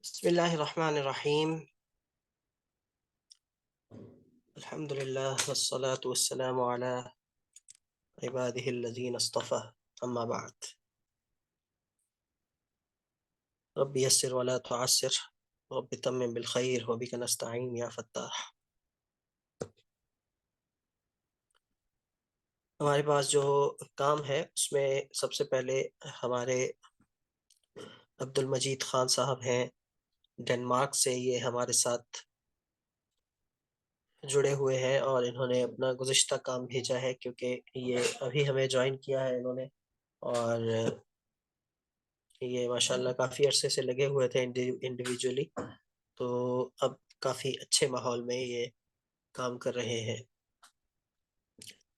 बिस्मिल्लाहिर्रहमानिर्रहीम। अल्हम्दुलिल्लाह वस्सलातु वस्सलामु अला इबादिहिल्लज़ीना इस्तफ़ा, अम्मा बअद। रब्बि यस्सिर वला तुअस्सिर रब्बि तम्मिम बिल खैर व बिका नस्तईन या फत्ताह। हमारे पास जो काम है उसमें सबसे पहले हमारे अब्दुल मजीद खान साहब हैं, डेनमार्क से। ये हमारे साथ जुड़े हुए हैं और इन्होंने अपना गुज़िश्ता काम भेजा है, क्योंकि ये अभी हमें ज्वाइन किया है इन्होंने। और ये माशाल्लाह काफ़ी अरसे से लगे हुए थे इंडिविजुअली, तो अब काफ़ी अच्छे माहौल में ये काम कर रहे हैं।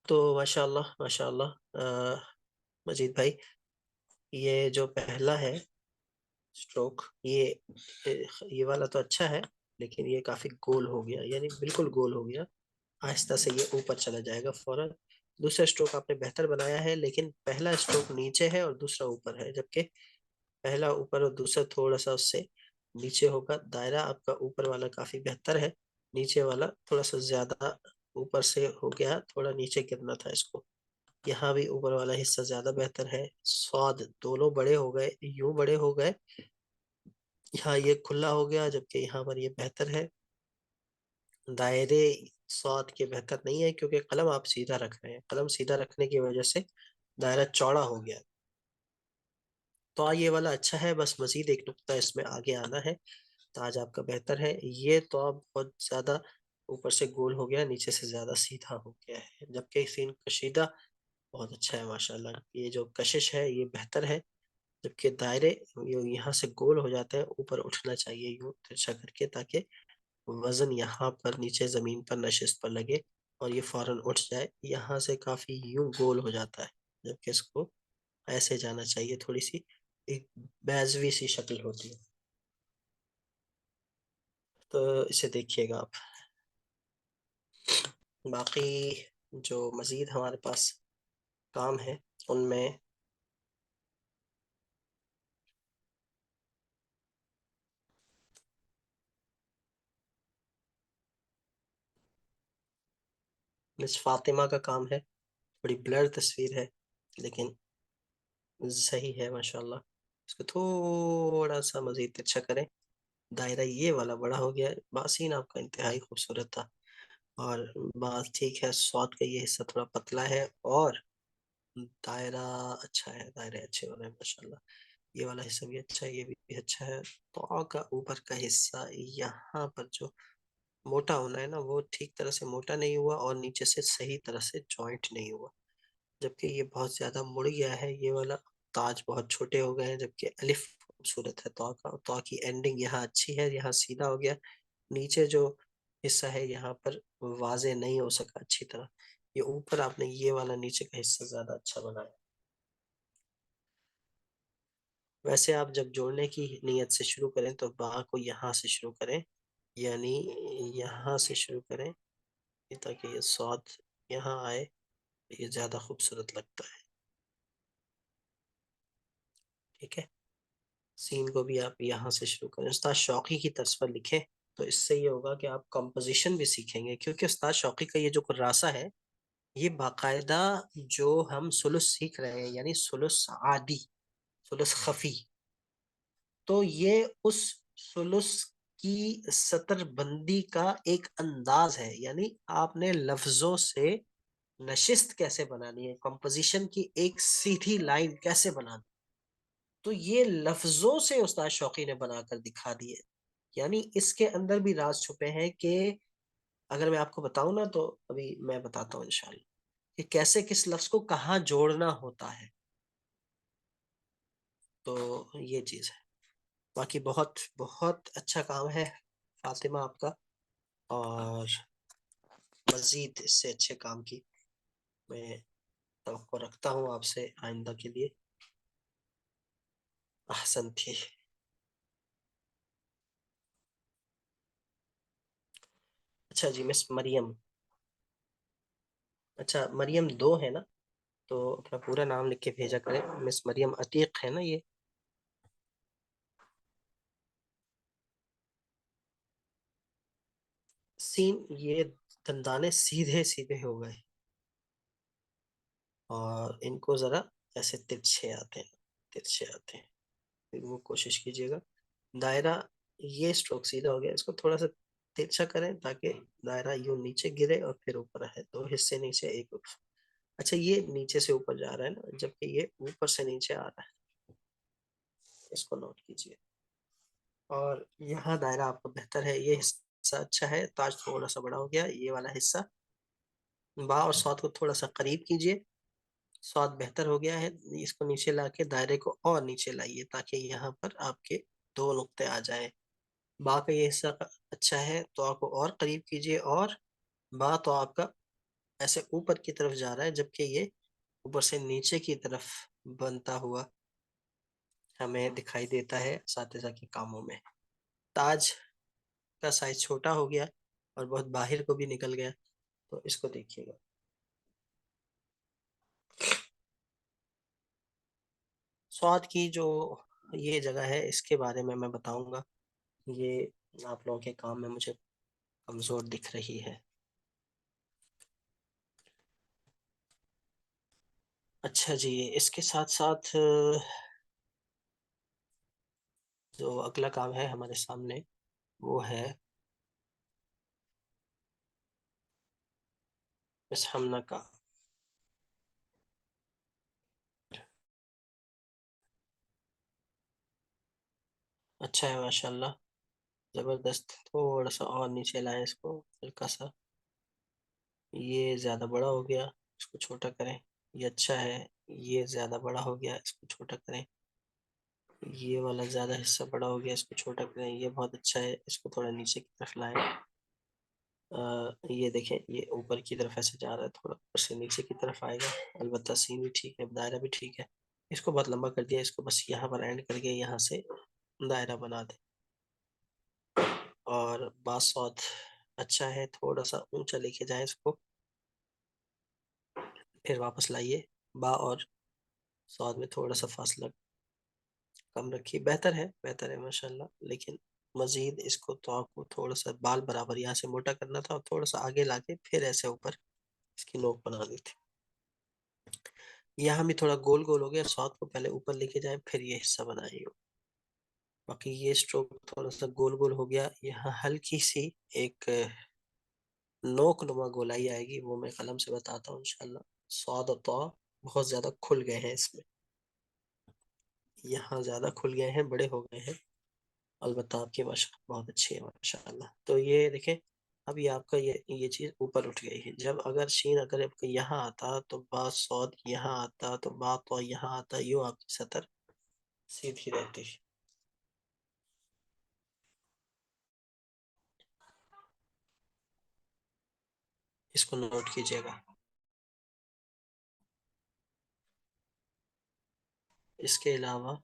तो माशाल्लाह माशाल्लाह। मजीद भाई, ये जो पहला है स्ट्रोक, ये वाला तो अच्छा है, लेकिन ये काफ़ी गोल हो गया, यानी बिल्कुल गोल हो गया। आहिस्ता से ये ऊपर चला जाएगा फौरन। दूसरा स्ट्रोक आपने बेहतर बनाया है, लेकिन पहला स्ट्रोक नीचे है और दूसरा ऊपर है, जबकि पहला ऊपर और दूसरा थोड़ा सा उससे नीचे होगा। दायरा आपका ऊपर वाला काफी बेहतर है, नीचे वाला थोड़ा सा ज्यादा ऊपर से हो गया, थोड़ा नीचे गिरना था इसको। यहाँ भी ऊपर वाला हिस्सा ज्यादा बेहतर है। स्वाद दोनों बड़े हो गए, यूं बड़े हो गए, यहाँ ये खुला हो गया, जबकि यहाँ पर ये बेहतर है। दायरे स्वाद के बेहतर नहीं है, क्योंकि कलम आप सीधा रख रहे हैं, कलम सीधा रखने की वजह से दायरा चौड़ा हो गया। तो ये वाला अच्छा है, बस मजीद एक नुक्ता इसमें आगे आना है। ताज आपका बेहतर है, ये तो अब बहुत ज्यादा ऊपर से गोल हो गया, नीचे से ज्यादा सीधा हो गया है, जबकि सीन कशीदा बहुत अच्छा है माशाल्लाह। ये जो कशिश है ये बेहतर है, जबकि दायरे यहाँ से गोल हो जाते हैं, ऊपर उठना चाहिए यूं तिरछा करके, ताकि वजन यहाँ पर नीचे जमीन पर नशिस्त पर लगे और ये फौरन उठ जाए। यहाँ से काफी यूं गोल हो जाता है, जबकि इसको ऐसे जाना चाहिए, थोड़ी सी एक बैजवी सी शक्ल होती है। तो इसे देखिएगा आप। बाकी जो मजीद हमारे पास काम है उनमें मिस फातिमा का काम है। बड़ी ब्लर तस्वीर है, लेकिन सही है माशाल्लाह। इसको थोड़ा सा मजीद अच्छा करें। दायरा ये वाला बड़ा हो गया। बासीन आपका इंतहाई खूबसूरत था, और बात ठीक है, स्वाद का ये हिस्सा थोड़ा पतला है, और दायरा अच्छा है, दायरे अच्छे हो रहे हैं माशाल्लाह। ये वाला हिस्सा भी अच्छा है, ये भी अच्छा है। तो का ऊपर का हिस्सा यहाँ पर जो मोटा होना है ना, वो ठीक तरह से मोटा नहीं हुआ, और नीचे से सही तरह से जॉइंट नहीं हुआ, जबकि ये बहुत ज्यादा मुड़ गया है ये वाला। ताज बहुत छोटे हो गए हैं, जबकि अलिफ खूबसूरत है। तो की एंडिंग यहाँ अच्छी है, यहाँ सीधा हो गया। नीचे जो हिस्सा है यहाँ पर वाजे नहीं हो सका अच्छी तरह। ये ऊपर आपने ये वाला नीचे का हिस्सा ज्यादा अच्छा बनाया। वैसे आप जब जोड़ने की नीयत से शुरू करें तो बा को यहाँ से शुरू करें, यानी यहाँ से शुरू करें, ताकि ये स्वाद यहाँ आए, ये ज्यादा खूबसूरत लगता है। ठीक है, सीन को भी आप यहाँ से शुरू करें, उस्ताद शौकी की तर्ज पर लिखें। तो इससे ये होगा कि आप कंपोजिशन भी सीखेंगे, क्योंकि उस्ताद शौकी का ये जो कुर्रासा है, ये बाकायदा जो हम सुलुस सीख रहे हैं, यानी सुलुस आदी, सुलुस खफी, तो ये उस सुलुस की सतर बंदी का एक अंदाज है। यानी आपने लफ्जों से नशिस्त कैसे बनानी है, कंपोजिशन की एक सीधी लाइन कैसे बनानी, तो ये लफ्जों से उस्ताद शौकी ने बनाकर दिखा दिए। यानी इसके अंदर भी राज छुपे हैं कि अगर मैं आपको बताऊं ना, तो अभी मैं बताता हूँ इंशाल्लाह कि कैसे किस लफ्ज को कहाँ जोड़ना होता है। तो ये चीज है। बाकी बहुत बहुत अच्छा काम है फातिमा आपका, और मजीद इससे अच्छे काम की मैं तवक्को रखता हूँ आपसे आइंदा के लिए। अहसन थी। अच्छा जी, मिस मरियम। अच्छा, मरियम दो है ना, तो अपना पूरा नाम लिख के भेजा करें। मिस मरियम अतीक है ना ये? सीन, ये दंदाने सीधे सीधे हो गए और इनको जरा ऐसे तिरछे आते हैं, तिरछे आते हैं। फिर वो कोशिश कीजिएगा। दायरा, ये स्ट्रोक सीधा हो गया, इसको थोड़ा सा तिरछा करें ताकि दायरा यूं नीचे गिरे और फिर ऊपर है, दो हिस्से नीचे एक ऊपर। अच्छा, ये नीचे से ऊपर जा रहा है ना, जबकि ये ऊपर से नीचे आ रहा है, इसको नोट कीजिए। और यहाँ दायरा आपका बेहतर है, ये हिस्सा अच्छा है, ताज थोड़ा सा बड़ा हो गया, ये वाला हिस्सा। बा और सौत को थोड़ा सा करीब कीजिए, स्वाद बेहतर हो गया है। इसको नीचे लाके दायरे को और नीचे लाइए ताकि यहाँ पर आपके दो नुक्ते आ जाए। बा का ये हिस्सा अच्छा है, तो आपको और करीब कीजिए। और बा तो आपका ऐसे ऊपर की तरफ जा रहा है, जबकि ये ऊपर से नीचे की तरफ बनता हुआ हमें दिखाई देता है साथीजा के कामों में। ताज का साइज छोटा हो गया और बहुत बाहर को भी निकल गया, तो इसको देखिएगा। स्वाद की जो ये जगह है, इसके बारे में मैं बताऊंगा। ये आप लोगों के काम में मुझे कमजोर दिख रही है। अच्छा जी, इसके साथ साथ जो अगला काम है हमारे सामने, वो है इस हमना का। अच्छा है माशाल्लाह, जबरदस्त। थोड़ा सा और नीचे लाएं इसको, हल्का सा। ये ज्यादा बड़ा हो गया, इसको छोटा करें। ये अच्छा है। ये ज्यादा बड़ा हो गया, इसको छोटा करें। ये वाला ज्यादा हिस्सा बड़ा हो गया, इसको छोटा करें। ये बहुत अच्छा है, इसको थोड़ा नीचे की तरफ लाएं। ये देखें, ये ऊपर की तरफ ऐसे जा रहा है, थोड़ा ऊपर से नीचे की तरफ आएगा। अलबत्ता सीन भी ठीक है, दायरा भी ठीक है। इसको बहुत लंबा कर दिया, इसको बस यहाँ पर एंड करके यहाँ से दायरा बना दे। और बासौद अच्छा है, थोड़ा सा ऊंचा लेके जाए इसको, फिर वापस लाइए। बा और सौद में थोड़ा सा फासला कम रखिए, बेहतर है, बेहतर है माशाल्लाह। लेकिन मजीद इसको तो आपको थोड़ा सा बाल बराबर यहाँ से मोटा करना था और थोड़ा सा आगे लाके फिर ऐसे ऊपर इसकी नोक बना दी थी। यहाँ भी थोड़ा गोल गोल हो गया, सौत को पहले ऊपर लेके जाए फिर ये हिस्सा बनाइए। बाकी ये स्ट्रोक थोड़ा सा गोल गोल हो गया, यहाँ हल्की सी एक नोक नुमा गोलाई आएगी, वो मैं कलम से बताता हूँ इंशाल्लाह। सौद और तौ बहुत ज्यादा खुल गए हैं इसमें, यहाँ ज्यादा खुल गए हैं, बड़े हो गए हैं। अलबत्ता आपकी भाषा बहुत अच्छी है माशाल्लाह। तो ये देखें, अभी आपका ये चीज ऊपर उठ गई है। जब अगर शीन अगर आपका यहाँ आता तो बा सौद यहाँ आता, तो बा तो यहाँ आता, यूं आपकी सतर सीधी रहती। इसको नोट कीजिएगा। इसके अलावा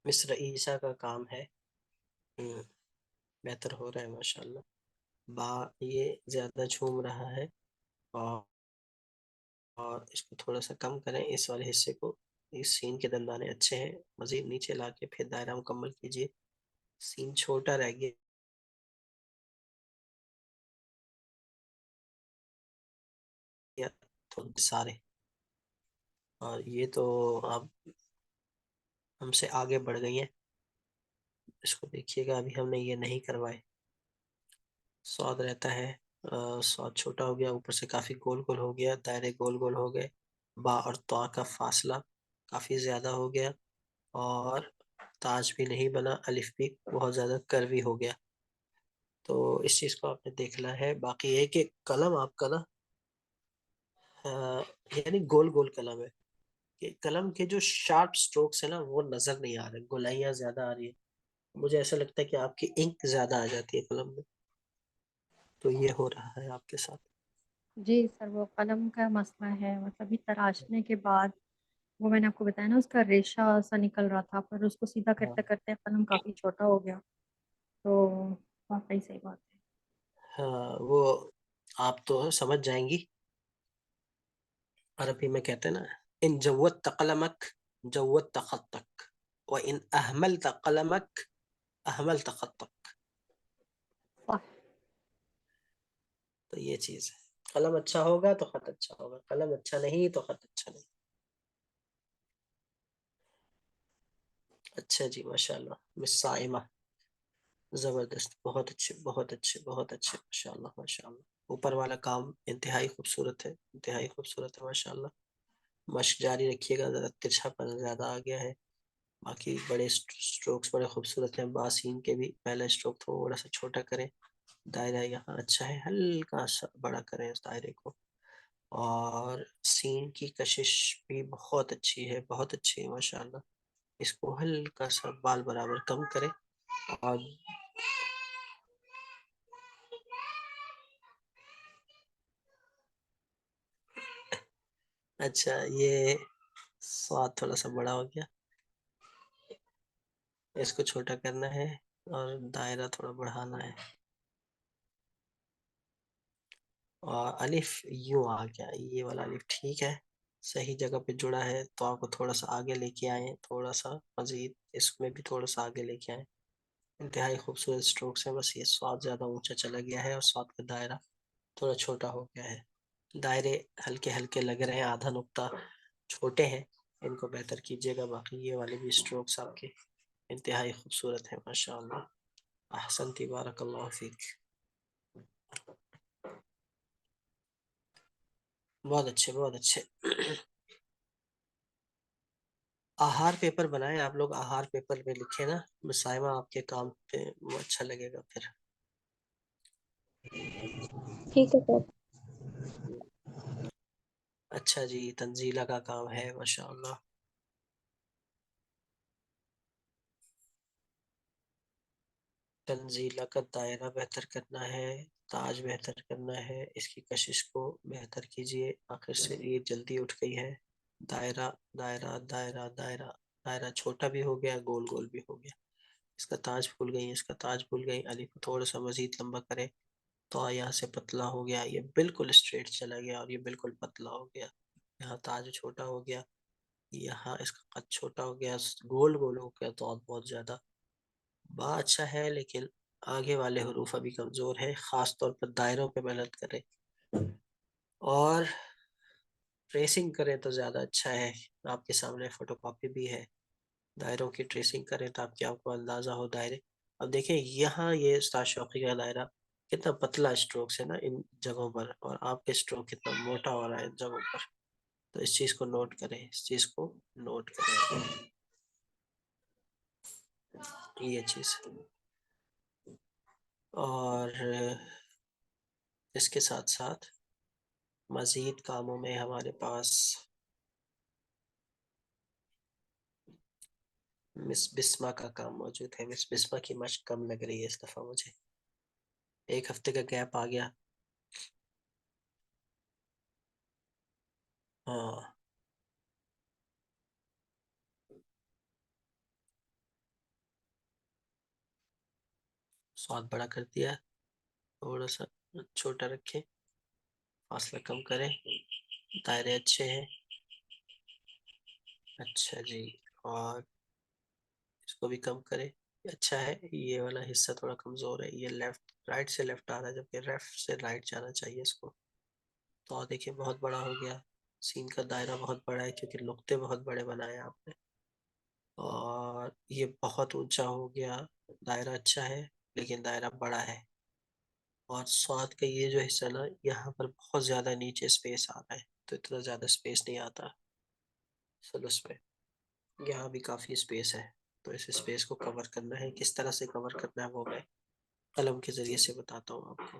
मिस्र ईसा का काम है। हम्म, बेहतर हो रहा है माशाल्लाह। बा ये ज्यादा झूम रहा है, और इसको थोड़ा सा कम करें, इस वाले हिस्से को। इस सीन के दंदाने अच्छे हैं, मजीद नीचे लाके फिर दायरा मुकम्मल कीजिए। सीन छोटा रह गया थोड़े सारे। और ये तो आप हमसे आगे बढ़ गई हैं, इसको देखिएगा, अभी हमने ये नहीं करवाए। स्वाद रहता है, स्वाद छोटा हो गया, ऊपर से काफी गोल गोल हो गया, दायरे गोल गोल हो गए। बा और तौ का फासला काफी ज्यादा हो गया, और ताज भी नहीं बना, अलिफ भी बहुत ज्यादा कर्वी हो गया। तो इस चीज को आपने देखना है। बाकी है कि कलम आपका ना, अ, यानी गोल गोल कलम है, कि कलम के जो शार्प स्ट्रोक्स है ना, वो नजर नहीं आ रहे, गोलाइयां ज्यादा आ रही है। मुझे ऐसा लगता है कि आपकी इंक ज्यादा आ जाती है कलम में, तो ये हो रहा है आपके साथ। जी सर, वो कलम का मसला है, मतलब ये तराशने के बाद वो मैंने आपको बताया ना, उसका रेशा सा निकल रहा था, पर उसको सीधा करते हाँ, करते कलम काफी छोटा हो गया। तो वाकई सही बात है। हाँ, वो आप तो समझ जाएंगी। अरबी में कहते हैं ना, इन जवत तकलमक जवत तखतक। व इन अहमलत कलमक अहमलत खत्तक। वाह। तो ये चीज है, कलम अच्छा होगा तो खत अच्छा होगा, कलम अच्छा नहीं तो खत अच्छा नहीं। अच्छा जी, माशाल्लाह मिस साइमा, जबरदस्त, बहुत अच्छे बहुत अच्छे बहुत अच्छे, माशाल्लाह माशाल्लाह। ऊपर वाला काम इंतहाई खूबसूरत है, इंतहाई खूबसूरत है माशाल्लाह। मश्क जारी रखिएगा, जरा तिरछापन ज्यादा आ गया है। बाकी बड़े स्ट्रोक्स बड़े खूबसूरत हैं। बासीन के भी पहला स्ट्रोक थोड़ा सा छोटा करें, दायरा यहाँ अच्छा है, हल्का सा बड़ा करें उस दायरे को। और सीन की कशिश भी बहुत अच्छी है, बहुत अच्छी है माशाल्लाह। इसको हल्का सा बाल बराबर कम करें। और अच्छा, ये स्वाद थोड़ा सा बड़ा हो गया, इसको छोटा करना है और दायरा थोड़ा बढ़ाना है। और अलिफ यूं आ गया, ये वाला अलिफ ठीक है, सही जगह पे जुड़ा है। तो आपको थोड़ा सा आगे लेके आए, थोड़ा सा मजीद इसमें भी थोड़ा सा आगे लेके आए। इंतहाई खूबसूरत स्ट्रोक्स है, बस ये स्वाद ज्यादा ऊंचा चला गया है और स्वाद का दायरा थोड़ा छोटा हो गया है। दायरे हल्के हल्के लग रहे हैं, आधा नुक्ता छोटे हैं, इनको बेहतर कीजिएगा। बाकी ये वाले भी स्ट्रोक्स आपके इंतहाई खूबसूरत है माशाअल्लाह। अहसनती, बारकल्लाहु फीक। बहुत अच्छे बहुत अच्छे। आहार पेपर बनाए आप लोग, आहार पेपर में लिखे ना मुसाहिबा, आपके काम पे वो अच्छा लगेगा फिर। ठीक है सर। अच्छा जी, तंजीला का काम है माशाअल्लाह। तंजीला का दायरा बेहतर करना है, ताज बेहतर करना है, इसकी कशिश को बेहतर कीजिए। आखिर से ये जल्दी उठ गई है। दायरा दायरा दायरा दायरा, दायरा छोटा भी हो गया, गोल गोल भी हो गया। इसका ताज भूल गई, इसका ताज भूल गई। अली को थोड़ा सा मजीद लंबा करें, तो यहाँ से पतला हो गया, ये बिल्कुल स्ट्रेट चला गया और ये बिल्कुल पतला हो गया। यहाँ ताज छोटा हो गया, यहाँ इसका कद छोटा हो गया, गोल गोल हो गया तो बहुत ज्यादा। बा अच्छा है, लेकिन आगे वाले हरूफ अभी कमजोर है, खास तौर पर दायरों पे मेहनत करें। और ट्रेसिंग करें तो ज्यादा अच्छा है। आपके सामने फोटोकॉपी भी है। दायरों की ट्रेसिंग करें ताकि आपको अंदाजा हो दायरे। अब देखें यहाँ ये उस्ताद शौकी का दायरा कितना पतला स्ट्रोक्स है ना इन जगहों पर, और आपके स्ट्रोक कितना मोटा हो रहा है इन जगहों पर। तो इस चीज को नोट करें, इस चीज को नोट करें, ये चीज। और इसके साथ साथ मजीद कामों में हमारे पास मिस बिस्मा का काम मौजूद है। मिस बिस्मा की मशक कम लग रही है इस दफा मुझे, एक हफ्ते का गैप आ गया। हाँ, स्वाद बड़ा कर दिया, थोड़ा सा छोटा रखें, फासला कम करें, दायरे अच्छे हैं। अच्छा जी, और इसको भी कम करें। अच्छा है, ये वाला हिस्सा थोड़ा कमजोर है, ये लेफ्ट राइट से लेफ्ट आ रहा है जबकि लेफ्ट से राइट जाना चाहिए इसको। तो देखिए बहुत बड़ा हो गया, सीन का दायरा बहुत बड़ा है क्योंकि नुक्ते बहुत बड़े बनाए आपने। और ये बहुत ऊंचा हो गया, दायरा अच्छा है लेकिन दायरा बड़ा है। और स्वाद का ये जो हिस्सा ना, यहाँ पर बहुत ज्यादा नीचे स्पेस आ रहा है, तो इतना ज्यादा स्पेस नहीं आता सलूस में। यहाँ भी काफी स्पेस है, तो इस स्पेस को कवर करना है। किस तरह से कवर करना है वो मैं कलम के जरिए से बताता हूँ आपको।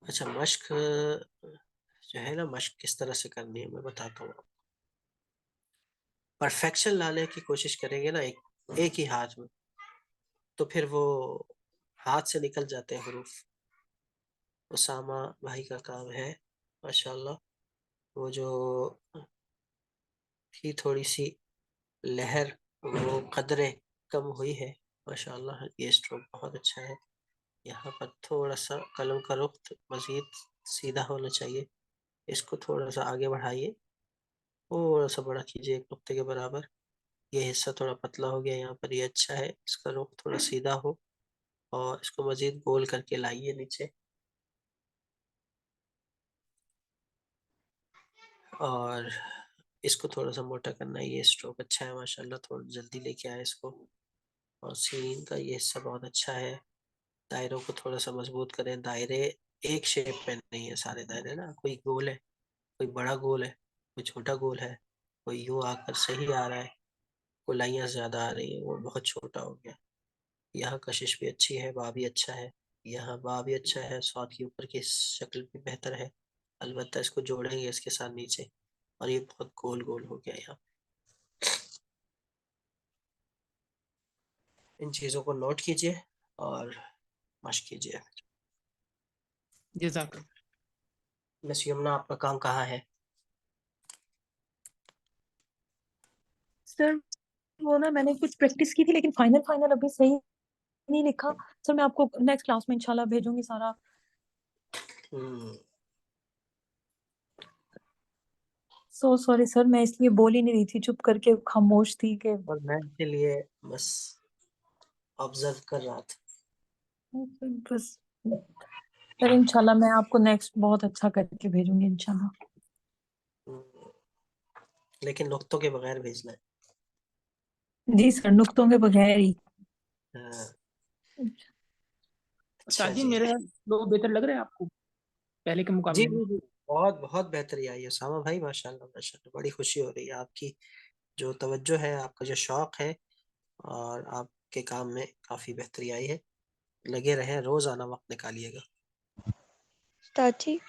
अच्छा, मश्क जो है ना, मश्क किस तरह से करनी है मैं बताता हूँ। परफेक्शन लाने की कोशिश करेंगे ना एक ही हाथ में, तो फिर वो हाथ से निकल जाते हैं हरूफ। उसामा भाई का काम है माशाल्लाह। वो जो थी थोड़ी सी लहर, वो कदरे कम हुई है माशाल्लाह। ये स्ट्रोक बहुत अच्छा है। यहाँ पर थोड़ा सा कलम का रुख मजीद सीधा होना चाहिए, इसको थोड़ा सा आगे बढ़ाइए। थोड़ा सा बड़ा कीजिए, एक नुक्ते के बराबर। ये हिस्सा थोड़ा पतला हो गया यहाँ पर, ये अच्छा है। इसका रुख थोड़ा सीधा हो और इसको मजीद गोल करके लाइए नीचे। और इसको थोड़ा सा मोटा करना है। ये स्ट्रोक अच्छा है माशाल्लाह, थोड़ा जल्दी लेके आए इसको। और सीन का ये हिस्सा बहुत अच्छा है। दायरों को थोड़ा सा मजबूत करें। दायरे एक शेप में नहीं है सारे दायरे ना, कोई गोल है, कोई बड़ा गोल है, कोई छोटा गोल है, कोई यूं आकर सही आ रहा है, गोलाइयाँ ज्यादा आ रही है, वो बहुत छोटा हो गया। यहाँ कशिश भी अच्छी है, बा भी अच्छा है। यहाँ बा भी अच्छा है, स्वाद के ऊपर की शक्ल भी बेहतर है। अलबत्ता इसको जोड़ेंगे इसके साथ नीचे, और ये बहुत गोल गोल हो गया यहाँ। इन चीज़ों को नोट कीजिए और मश्क कीजिए। जज़ाक। मिस यमुना, आपका काम कहाँ है? सर वो ना मैंने कुछ प्रैक्टिस की थी, लेकिन फाइनल फाइनल अभी सही नहीं लिखा। सर मैं आपको नेक्स्ट क्लास में इंशाल्लाह भेजूंगी सारा। हम्म, सो सॉरी सर, मैं इसलिए बोल ही नहीं रही थी, चुप करके खामोश थी कि और मैं इसके लिए बस ऑब्जर्व कर रहा था। बस। सर इंशाल्लाह मैं आपको नेक्स्ट बहुत अच्छा करके भेजूंगी इंशाल्लाह। हम्म, लेकिन नुक्तों के बगैर भेजना है। जी सर, नुक्तों के बगैर ही। हाँ, अच्छा उस्ताद जी जी। मेरे लोग बेहतर लग रहे हैं आपको पहले के जी मुकाबले में? जी जी, बहुत बहुत बेहतरी आई है सामा भाई, माशाल्लाह माशाल्लाह। बड़ी खुशी हो रही है। आपकी जो तवज्जो है, आपका जो शौक है, और आपके काम में काफ़ी बेहतरी आई है। लगे रहें, रोज़ आना, वक्त निकालिएगा। उस्ताद जी,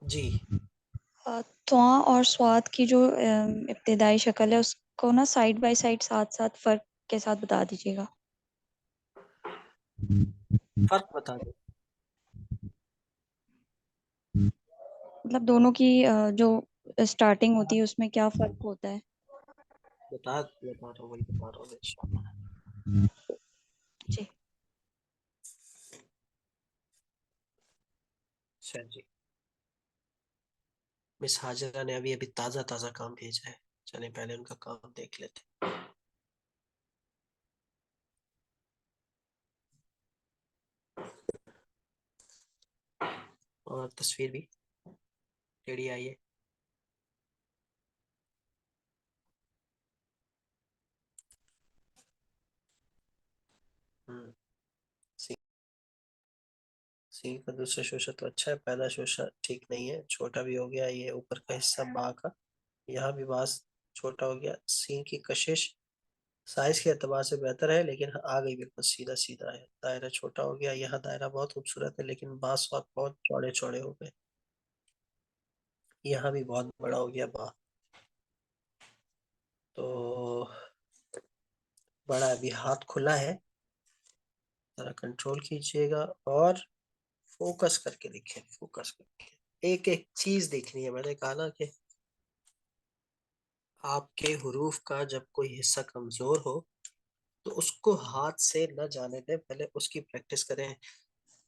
जी। त्वा और स्वाद की जो इब्तिदाई शक्ल है उसको ना साइड बाय साइड साथ साथ फ़र्क के साथ बता दीजिएगा। फ़र्क बता दो। मतलब दोनों की जो स्टार्टिंग होती है उसमें क्या फ़र्क होता है? बता रहा हूँ, वही बता रहा हूँ इंशाल्लाह। जी। अच्छा जी। मिस हाजरा ने अभी अभी ताज़ा ताज़ा काम भेजा है। चलें पहले उनका काम देख लेते हैं। और तस्वीर भी टेढ़ी आई है। हम्म, सी सी का दूसरा शोशा तो अच्छा है, पहला शोशा ठीक नहीं है, छोटा भी हो गया। ये ऊपर का हिस्सा बा का, यहाँ भी बास छोटा हो गया। सी की कशिश साइज के एतबार से बेहतर है, लेकिन आ गई बिल्कुल सीधा सीधा है। दायरा छोटा हो गया, यहाँ दायरा बहुत खूबसूरत है, लेकिन बास वात बहुत चौड़े चौड़े हो गए। यहाँ भी बहुत बड़ा हो गया बा। तो बड़ा अभी हाथ खुला है, जरा कंट्रोल कीजिएगा और फोकस करके लिखें। फोकस करके एक एक चीज देखनी है। मैंने कहा ना कि आपके हुरूफ का जब कोई हिस्सा कमजोर हो तो उसको हाथ से न जाने दें, पहले उसकी प्रैक्टिस करें।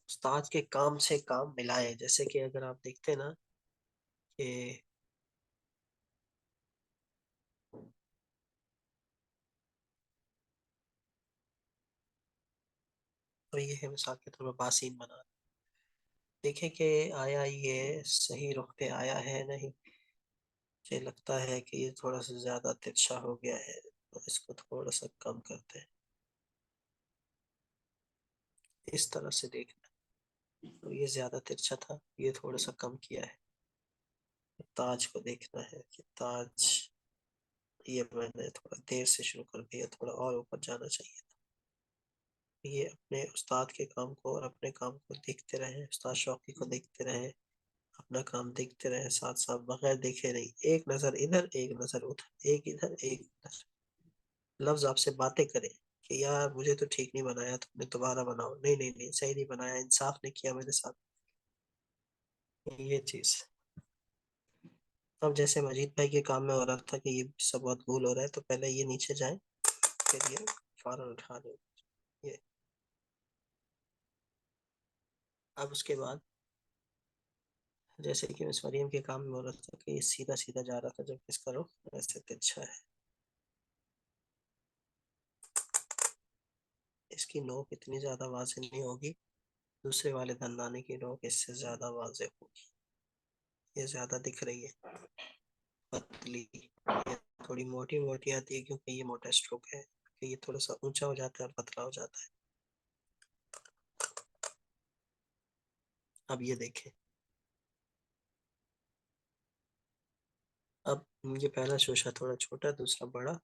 उस्ताद के काम से काम मिलाएं। जैसे कि अगर आप देखते हैं ना कि तो ये है, मिसाल के तौर पर बासीन बना, देखें कि आया ये सही रुख पे आया है नहीं। मुझे लगता है कि ये थोड़ा सा ज्यादा तिरछा हो गया है, तो इसको थोड़ा सा कम करते हैं। इस तरह से देखना, तो ये ज्यादा तिरछा था, ये थोड़ा सा कम किया है। ताज को देखना है कि ताज, ये मैंने थोड़ा देर से शुरू कर दिया, थोड़ा और ऊपर जाना चाहिए था। ये अपने उस्ताद के काम को और अपने काम को देखते रहे, उस्ताद शौकी को देखते रहे, अपना काम देखते रहे, साथ साथ बगैर देखे नहीं। एक नजर इधर, एक नजर उधर, एक इधर एक उधर। लफ्ज आपसे बातें करें कि यार मुझे तो ठीक नहीं बनाया, तुमने दोबारा बनाओ। नहीं नहीं नहीं, सही नहीं बनाया, इंसाफ नहीं किया मेरे साथ। ये चीज। अब जैसे मजीद भाई के काम में हो रहा था कि ये सब बहुत भूल हो रहा है, तो पहले ये नीचे जाए, फिर ये फौरन उठा दो। ये अब उसके बाद जैसे कि मिस मरियम के काम में हो रहा था कि सीधा सीधा जा रहा था, जब इसका रुख ऐसे तिरछा है। इसकी नोक इतनी ज्यादा वाज़ेह नहीं होगी, दूसरे वाले दंदाने की नोक इससे ज्यादा वाज़ेह होगी। ये ज्यादा दिख रही है पतली, ये थोड़ी मोटी मोटी आती है क्योंकि ये मोटा स्ट्रोक है, कि ये थोड़ा सा ऊंचा हो जाता है और पतला हो जाता है। अब ये देखें, अब ये पहला शोशा थोड़ा छोटा, दूसरा बड़ा।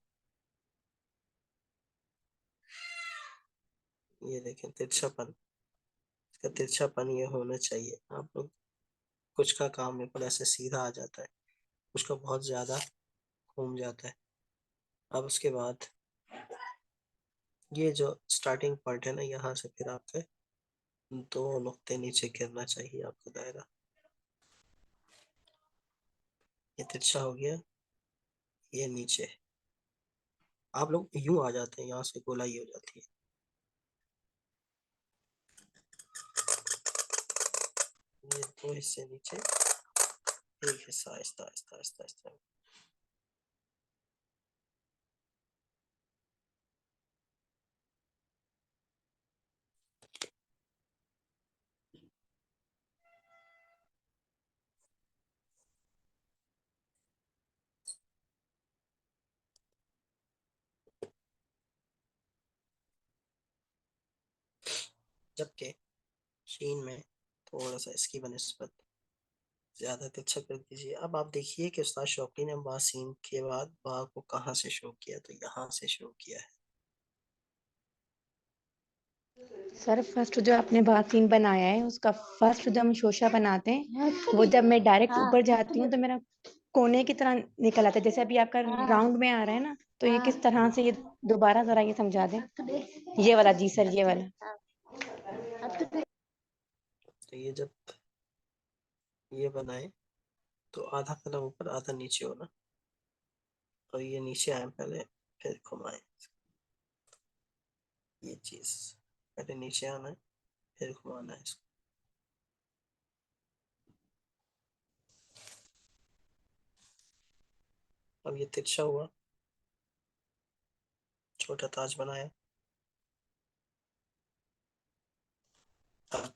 ये देखें तिरछापन, इसका तिरछापन ये होना चाहिए। आप लोग कुछ का काम बिल्कुल ऐसे सीधा आ जाता है, कुछ का बहुत ज्यादा घूम जाता है। अब उसके बाद ये जो स्टार्टिंग पॉइंट है ना, यहाँ से फिर आपके 2 नुक्ते नीचे गिरना चाहिए आपका दायरा। ये तिरछा हो गया, ये नीचे। आप लोग यूं आ जाते हैं, यहाँ से गोलाई हो जाती है। ये 2 हिस्से नीचे, एक हिस्सा आहिस्ता आहिस्ता आहिस्ता आहिस्ता। जबकि शीन में थोड़ा सा इसकी बनिस्बत ज्यादा तिरछा कर दीजिए। अब आप देखिए कि उस्ताद शौकी ने बा सीन के बाद बा को कहाँ से शो किया, तो यहाँ से शो किया है। सर फर्स्ट जो आपने बाथीन बनाया है उसका फर्स्ट जब हम शोशा बनाते हैं वो जब मैं डायरेक्ट ऊपर जाती हूँ तो मेरा कोने की तरह निकल आता है, जैसे अभी आपका राउंड में आ रहा है ना, तो ये किस तरह से, ये दोबारा जरा ये समझा दें। ये वाला, जी सर, ये वाला। तो ये जब ये बनाए तो आधा कलम ऊपर आधा नीचे होना, और ये नीचे आए पहले, फिर घुमाए। ये चीज पहले नीचे आना है, फिर घुमाना है इसको। अब ये तिरछा हुआ, छोटा ताज बनाया। अब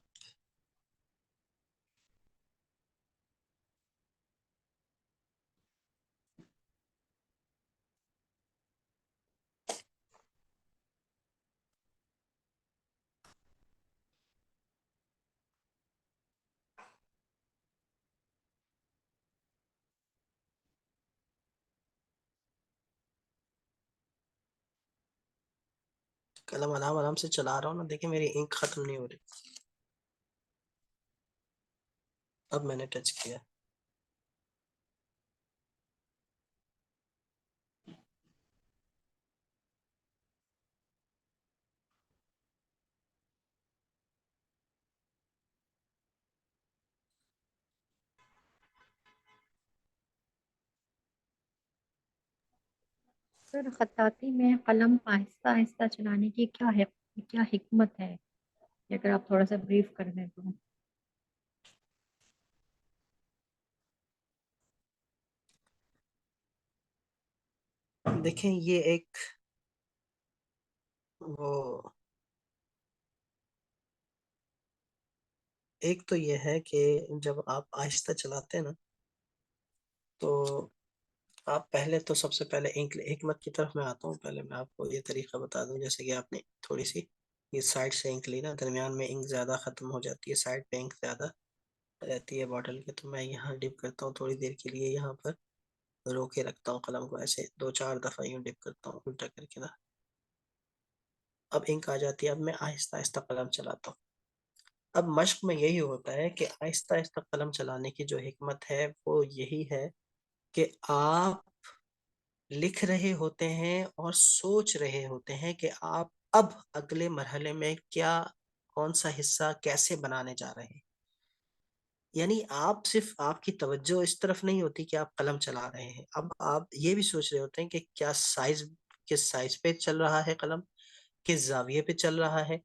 कलम आराम आराम से चला रहा हूँ ना, देखिए मेरी इंक खत्म नहीं हो रही। अब मैंने टच किया, सर खत्ताती में कलम आहिस्ता आहिस्ता चलाने की क्या है, क्या हिकमत है, ये अगर आप थोड़ा सा ब्रीफ कर दें तो। देखें ये एक वो, एक तो ये है कि जब आप आहिस्ता चलाते हैं ना, तो आप पहले तो सबसे पहले इंक हिकमत की तरफ मैं आता हूँ। पहले मैं आपको ये तरीका बता दूं, जैसे कि आपने थोड़ी सी ये साइड से इंक ली ना, दरमियान में इंक ज़्यादा ख़त्म हो जाती है, साइड पे इंक ज़्यादा रहती है बॉटल के, तो मैं यहाँ डिप करता हूँ थोड़ी देर के लिए, यहाँ पर रोके रखता हूँ कलम को, ऐसे 2-4 दफ़ा यूँ डिप करता हूँ उल्टा करके ना। अब इंक आ जाती है, अब मैं आहिस्ता आहिस्ता कलम चलाता हूँ। अब मश्क में यही होता है कि आहिस्ता आहिस्ता कलम चलाने की जो हिकमत है वो यही है कि आप लिख रहे होते हैं और सोच रहे होते हैं कि आप अब अगले मरहले में क्या, कौन सा हिस्सा कैसे बनाने जा रहे हैं। यानी आप सिर्फ, आपकी तवज्जो इस तरफ नहीं होती कि आप कलम चला रहे हैं, अब आप ये भी सोच रहे होते हैं कि क्या साइज, किस साइज पे चल रहा है कलम, किस जाविये पे चल रहा है,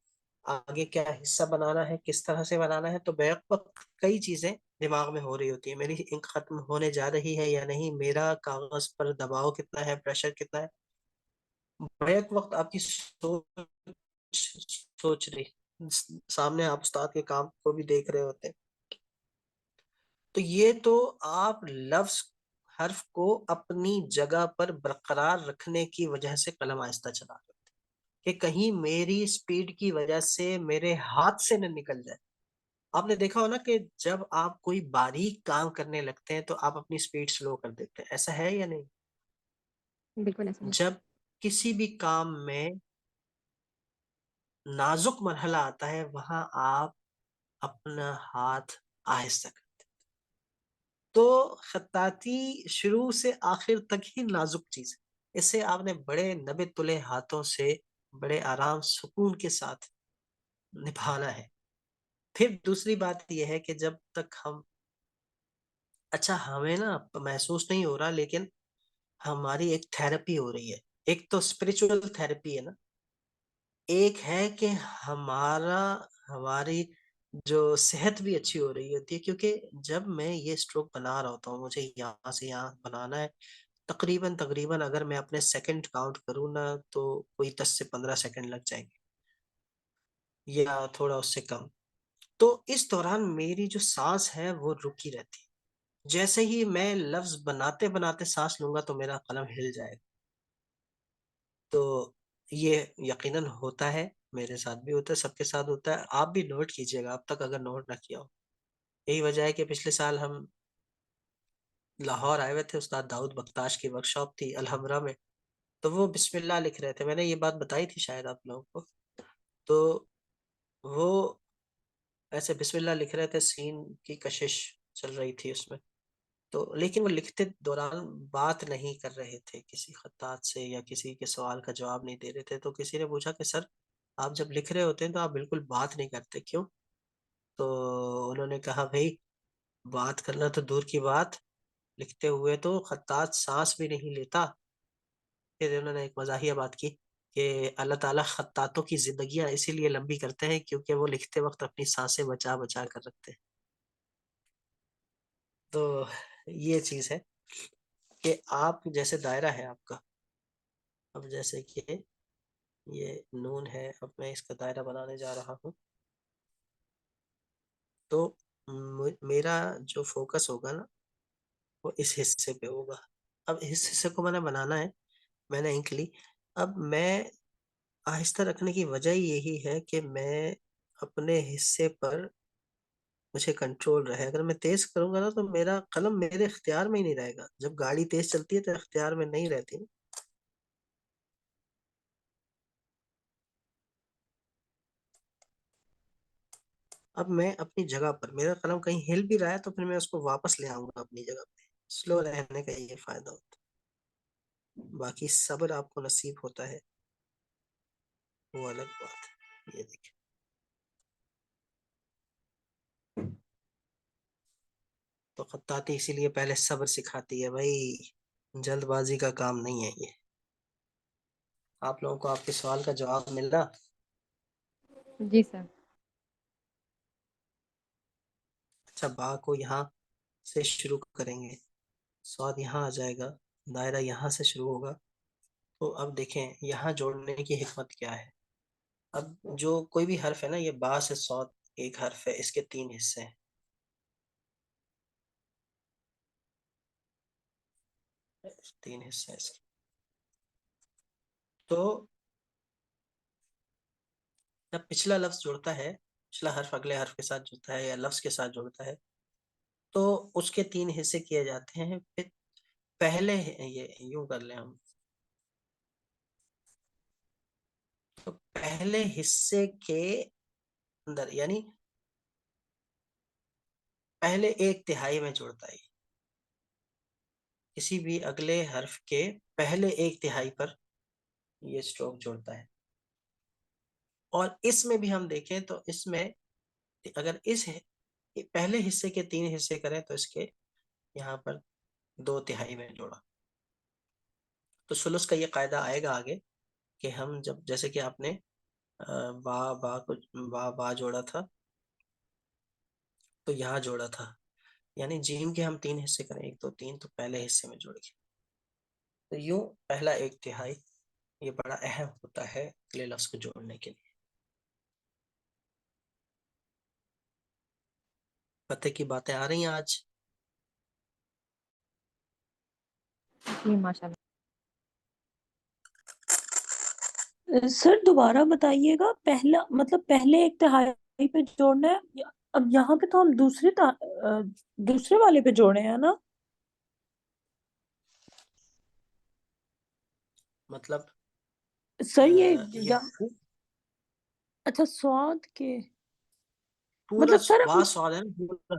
आगे क्या हिस्सा बनाना है, किस तरह से बनाना है। तो बैक वक्त कई चीजें दिमाग में हो रही होती है, मेरी इंक खत्म होने जा रही है या नहीं, मेरा कागज पर दबाव कितना है, प्रेशर कितना है। बैक वक्त आपकी सोच रही, सामने आप उस्ताद के काम को भी देख रहे होते हैं। तो ये तो आप लफ्ज हर्फ को अपनी जगह पर बरकरार रखने की वजह से कलम आहिस्ता चला रहे होते कि कहीं मेरी स्पीड की वजह से मेरे हाथ से न निकल जाए। आपने देखा हो ना कि जब आप कोई बारीक काम करने लगते हैं तो आप अपनी स्पीड स्लो कर देते हैं, ऐसा है या नहीं? बिल्कुल ऐसा ही। जब किसी भी काम में नाजुक मरहला आता है वहां आप अपना हाथ आहिस्ता कर। तो खत्ताती शुरू से आखिर तक ही नाजुक चीज है, इसे आपने बड़े नबे तुले हाथों से बड़े आराम सुकून के साथ निभाना है। फिर दूसरी बात यह है कि जब तक हम, अच्छा हमें ना महसूस नहीं हो रहा लेकिन हमारी एक थेरेपी हो रही है। एक तो स्पिरिचुअल थेरेपी है ना, एक है कि हमारा हमारी जो सेहत भी अच्छी हो रही होती है, क्योंकि जब मैं ये स्ट्रोक बना रहा होता हूँ, मुझे यहाँ से यहाँ बनाना है, तकरीबन तकरीबन अगर मैं अपने सेकंड काउंट करूँ ना तो कोई 10 से 15 सेकंड लग जाएंगे या थोड़ा उससे कम। तो इस दौरान मेरी जो सांस है वो रुकी रहती है। जैसे ही मैं लफ्ज बनाते बनाते सांस लूंगा तो मेरा कलम हिल जाएगा। तो ये यकीनन होता है, मेरे साथ भी होता है, सबके साथ होता है। आप भी नोट कीजिएगा अब तक अगर नोट ना किया हो। यही वजह है कि पिछले साल हम लाहौर आए हुए थे, उस्ताद दाऊद बख्ताश की वर्कशॉप थी अलहमरा में, तो वो बिस्मिल्लाह लिख रहे थे। मैंने ये बात बताई थी शायद आप लोगों को। तो वो ऐसे बिस्मिल्लाह लिख रहे थे, सीन की कशिश चल रही थी उसमें। तो लेकिन वो लिखते दौरान बात नहीं कर रहे थे किसी खत्तात से या किसी के सवाल का जवाब नहीं दे रहे थे। तो किसी ने पूछा कि सर आप जब लिख रहे होते हैं तो आप बिल्कुल बात नहीं करते, क्यों? तो उन्होंने कहा भाई बात करना तो दूर की बात, लिखते हुए तो खत्तात सांस भी नहीं लेता। फिर उन्होंने एक मजाहिया बात की कि अल्लाह ताला खत्तातों की जिंदगियां इसीलिए लंबी करते हैं क्योंकि वो लिखते वक्त अपनी सांसें बचा बचा कर रखते हैं। तो ये चीज है कि आप जैसे दायरा है आपका, अब जैसे कि ये नून है, अब मैं इसका दायरा बनाने जा रहा हूँ। तो मेरा जो फोकस होगा ना वो इस हिस्से पे होगा। अब इस हिस्से को मैंने बनाना है, मैंने इंक ली। अब मैं आहिस्ता रखने की वजह यही है कि मैं अपने हिस्से पर मुझे कंट्रोल रहे। अगर मैं तेज करूंगा ना तो मेरा कलम मेरे इख्तियार में ही नहीं रहेगा। जब गाड़ी तेज चलती है तो इख्तियार में नहीं रहती ना। अब मैं अपनी जगह पर, मेरा कलम कहीं हिल भी रहा है तो फिर मैं उसको वापस ले आऊंगा अपनी जगह पे। स्लो रहने का ये फायदा होता है। बाकी सब्र आपको नसीब होता है वो अलग बात है। ये देखिए, तो खत्ताती इसीलिए पहले सब्र सिखाती है भाई, जल्दबाजी का काम नहीं है ये। आप लोगों को आपके सवाल का जवाब मिल रहा? जी सर। अच्छा, बा को यहाँ से शुरू करेंगे, स्वाद यहाँ आ जाएगा, दायरा यहाँ से शुरू होगा। तो अब देखें यहाँ जोड़ने की हिकमत क्या है। अब जो कोई भी हर्फ है ना, ये बा से सौद एक हर्फ है, इसके 3 हिस्से हैं। तीन हिस्से हैं इसके। तो जब पिछला लफ्ज जुड़ता है, पिछला हर्फ अगले हर्फ के साथ जुड़ता है या लफ्ज के साथ जुड़ता है, तो उसके 3 हिस्से किए जाते हैं। फिर पहले ये यूं कर ले हम, तो पहले हिस्से के अंदर यानी पहले 1/3 में जुड़ता है। किसी भी अगले हर्फ के पहले 1/3 पर ये स्ट्रोक जुड़ता है। और इसमें भी हम देखें तो इसमें अगर पहले हिस्से के 3 हिस्से करें तो इसके यहाँ पर 2/3 में जोड़ा। तो सुलुस का ये कायदा आएगा आगे कि हम जब, जैसे कि आपने बा बा को बा बा जोड़ा था तो यहाँ जोड़ा था, यानी जीम के हम 3 हिस्से करें, 1 2 3, तो पहले हिस्से में जोड़ के, तो यूं पहला 1/3 ये बड़ा अहम होता है अगले लफ्ज को जोड़ने के लिए। पते की बातें आ रही हैं आज? जी माशाल्लाह। सर दोबारा बताइएगा, पहला मतलब पहले एक तिहाई पे जोड़ना है अब यहाँ पे तो हम दूसरे वाले पे जोड़े हैं ना। मतलब सर ये ये अच्छा स्वाद के पूरा मतलब सर अब बा स्वाद है ना, पूरा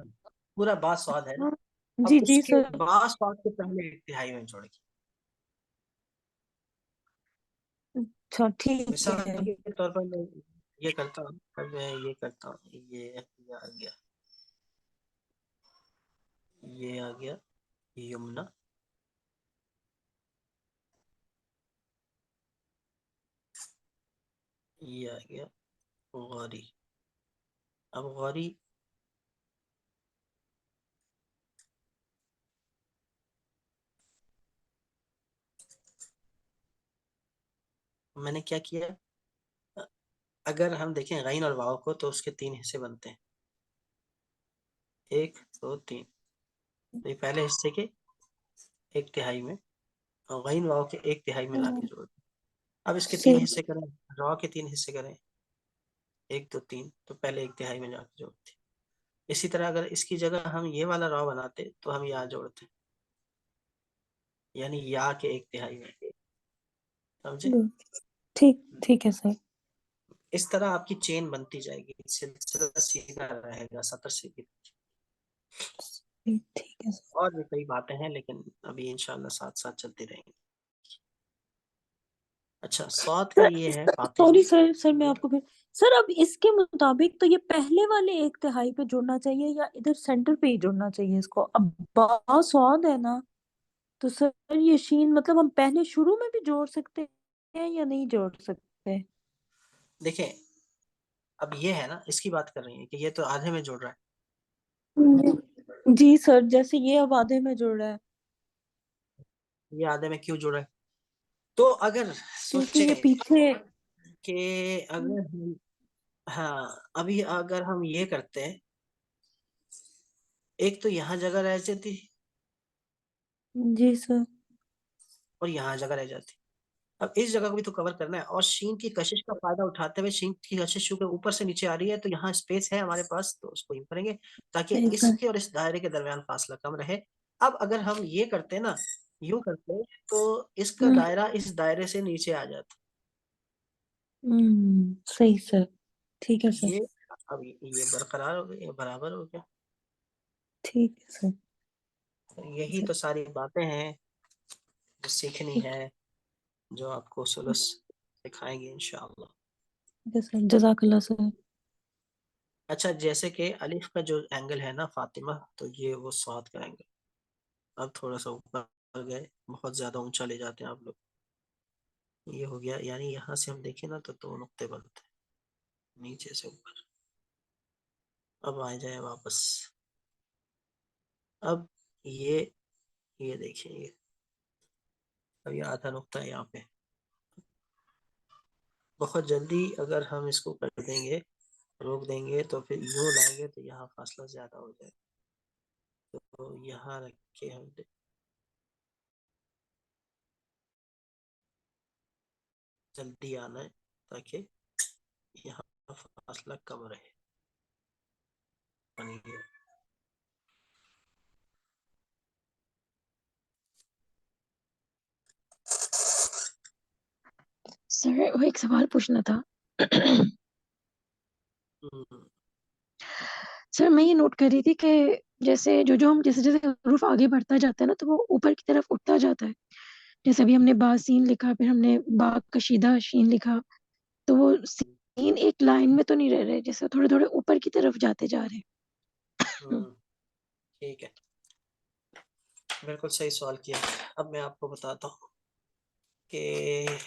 पूरा बा स्वाद है ना, हाँ, अब जी जी उसके सर। बा स्वाद के पहले 1/3 में जोड़ के। अच्छा ठीक मिसाल है। के तौर पर मैं ये करता हूँ, अब मैं ये करता हूँ, ये आ गया, ये आ गया यमुना, ये आ गया गौरी। अब गौरी मैंने क्या किया, अगर हम देखें गैन और वाव को तो उसके 3 हिस्से बनते हैं, 1 2 3, तो ये पहले हिस्से के 1/3 में और गैन वाव के 1/3 में लाके जोड़ दें। अब इसके 3 सर हिस्से करें, रॉ के 3 हिस्से करें, 1 2 3, तो पहले 1/3 में जाके जोड़ते। इसी तरह अगर इसकी जगह हम ये वाला रॉ बनाते तो हम यहाँ जोड़ते, यानी या के 1/3 में, समझे? ठीक ठीक है सर। इस तरह आपकी चेन बनती जाएगी, सिलसिला सीधा रहेगा सतर सीधी। ठीक है सर। और भी कई बातें हैं लेकिन अभी इंशाल्लाह साथ साथ चलती रहेंगी। अच्छा, सौद का ये है फातिमा। सॉरी सर मैं आपको फिर सर अब इसके मुताबिक तो ये पहले वाले एक तिहाई पे जुड़ना चाहिए या इधर सेंटर पे ही जुड़ना चाहिए इसको। अब बा स्वाद है ना, तो सर ये शीन मतलब हम पहले शुरू में भी जोड़ सकते हैं या नहीं जोड़ सकते। देखें, अब ये है ना, इसकी बात कर रही है कि ये तो आधे में जुड़ रहा है, जी सर जैसे ये अब आधे में जुड़ रहा है ये आधे में क्यों जुड़ रहा है? तो अगर क्योंकि सोचे ये पीछे कि अगर हम, हाँ अभी अगर हम ये करते हैं, एक तो यहाँ जगह रह जाती जी सर। और यहाँ जगह रह जाती। अब इस जगह को भी तो कवर करना है, और शीन की कशिश का फायदा उठाते हुए, शीन की कशिश के ऊपर से नीचे आ रही है तो यहाँ स्पेस है हमारे पास, तो उसको यूं करेंगे ताकि सही सर। इसके और इस दायरे के दरमियान फासला कम रहे। अब अगर हम ये करते हैं ना, यूं करते हैं, तो इसका दायरा इस दायरे से नीचे आ जाता। सही सर। ठीक है सर। ये अब ये बरकरार हो गया, ये बराबर हो गया। ठीक है सर। यही सर तो सारी बातें हैं जो सीखनी ठीक है, जो आपको सुलस सिखाएंगे इंशाअल्लाह। है सर जज़ाकल्लाह सर। अच्छा, जैसे कि अलिफ का जो एंगल है ना फातिमा, तो ये वो स्वाद का एंगल। अब थोड़ा सा ऊपर गए, बहुत ज्यादा ऊंचा ले जाते हैं आप लोग, ये हो गया, यानी यहाँ से हम देखें ना तो 2 नुक्ते बनते हैं नीचे से ऊपर। अब आ जाए वापस, अब ये देखिए, ये अब ये आधा नुक्ता है यहाँ पे। बहुत जल्दी अगर हम इसको कर देंगे, रोक देंगे, तो फिर यूं लाएंगे तो यहाँ फासला ज्यादा हो जाए, तो यहाँ रख के हम जल्दी आना है ताकि यहाँ फासला कम रहे। बन गया। सर वो एक सवाल पूछना था। हम्म, सर मैं ये नोट कर रही थी कि जैसे जो जो हम जैसे जैसे हरूफ आगे बढ़ता जाता है ना, तो वो ऊपर की तरफ उठता जाता है। जैसे अभी हमने बा सीन लिखा, फिर हमने बा कशीदा शीन लिखा, तो वो सीन एक लाइन में तो नहीं रह रहे, जैसे थोड़े थोड़े ऊपर की तरफ जाते जा रहे हैं। ठीक है, बिल्कुल सही सवाल किया। अब मैं आपको बताता हूँ कि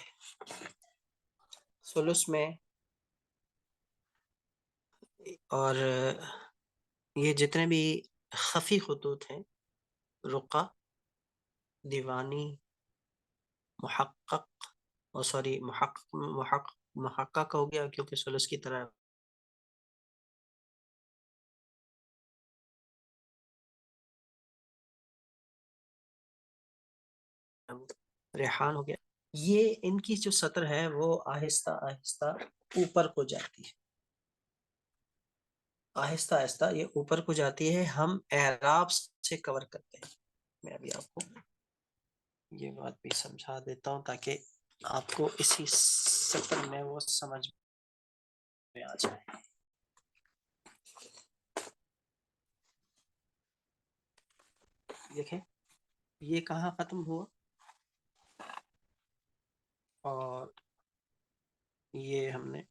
सुलुस में और ये जितने भी खफी खतूत हैं, रुका, दीवानी, मुहक्कक, और सॉरी मुहक्कक हो गया क्योंकि सुलस की तरह रेहान हो गया। ये इनकी जो सतर है वो आहिस्ता आहिस्ता ऊपर को जाती है, आहिस्ता आहिस्ता ये ऊपर को जाती है, हम एराब से कवर करते हैं। मैं अभी आपको ये बात भी समझा देता हूँ ताकि आपको इसी सतर में वो समझ में आ जाए। देखें ये कहाँ खत्म हुआ और ये हमने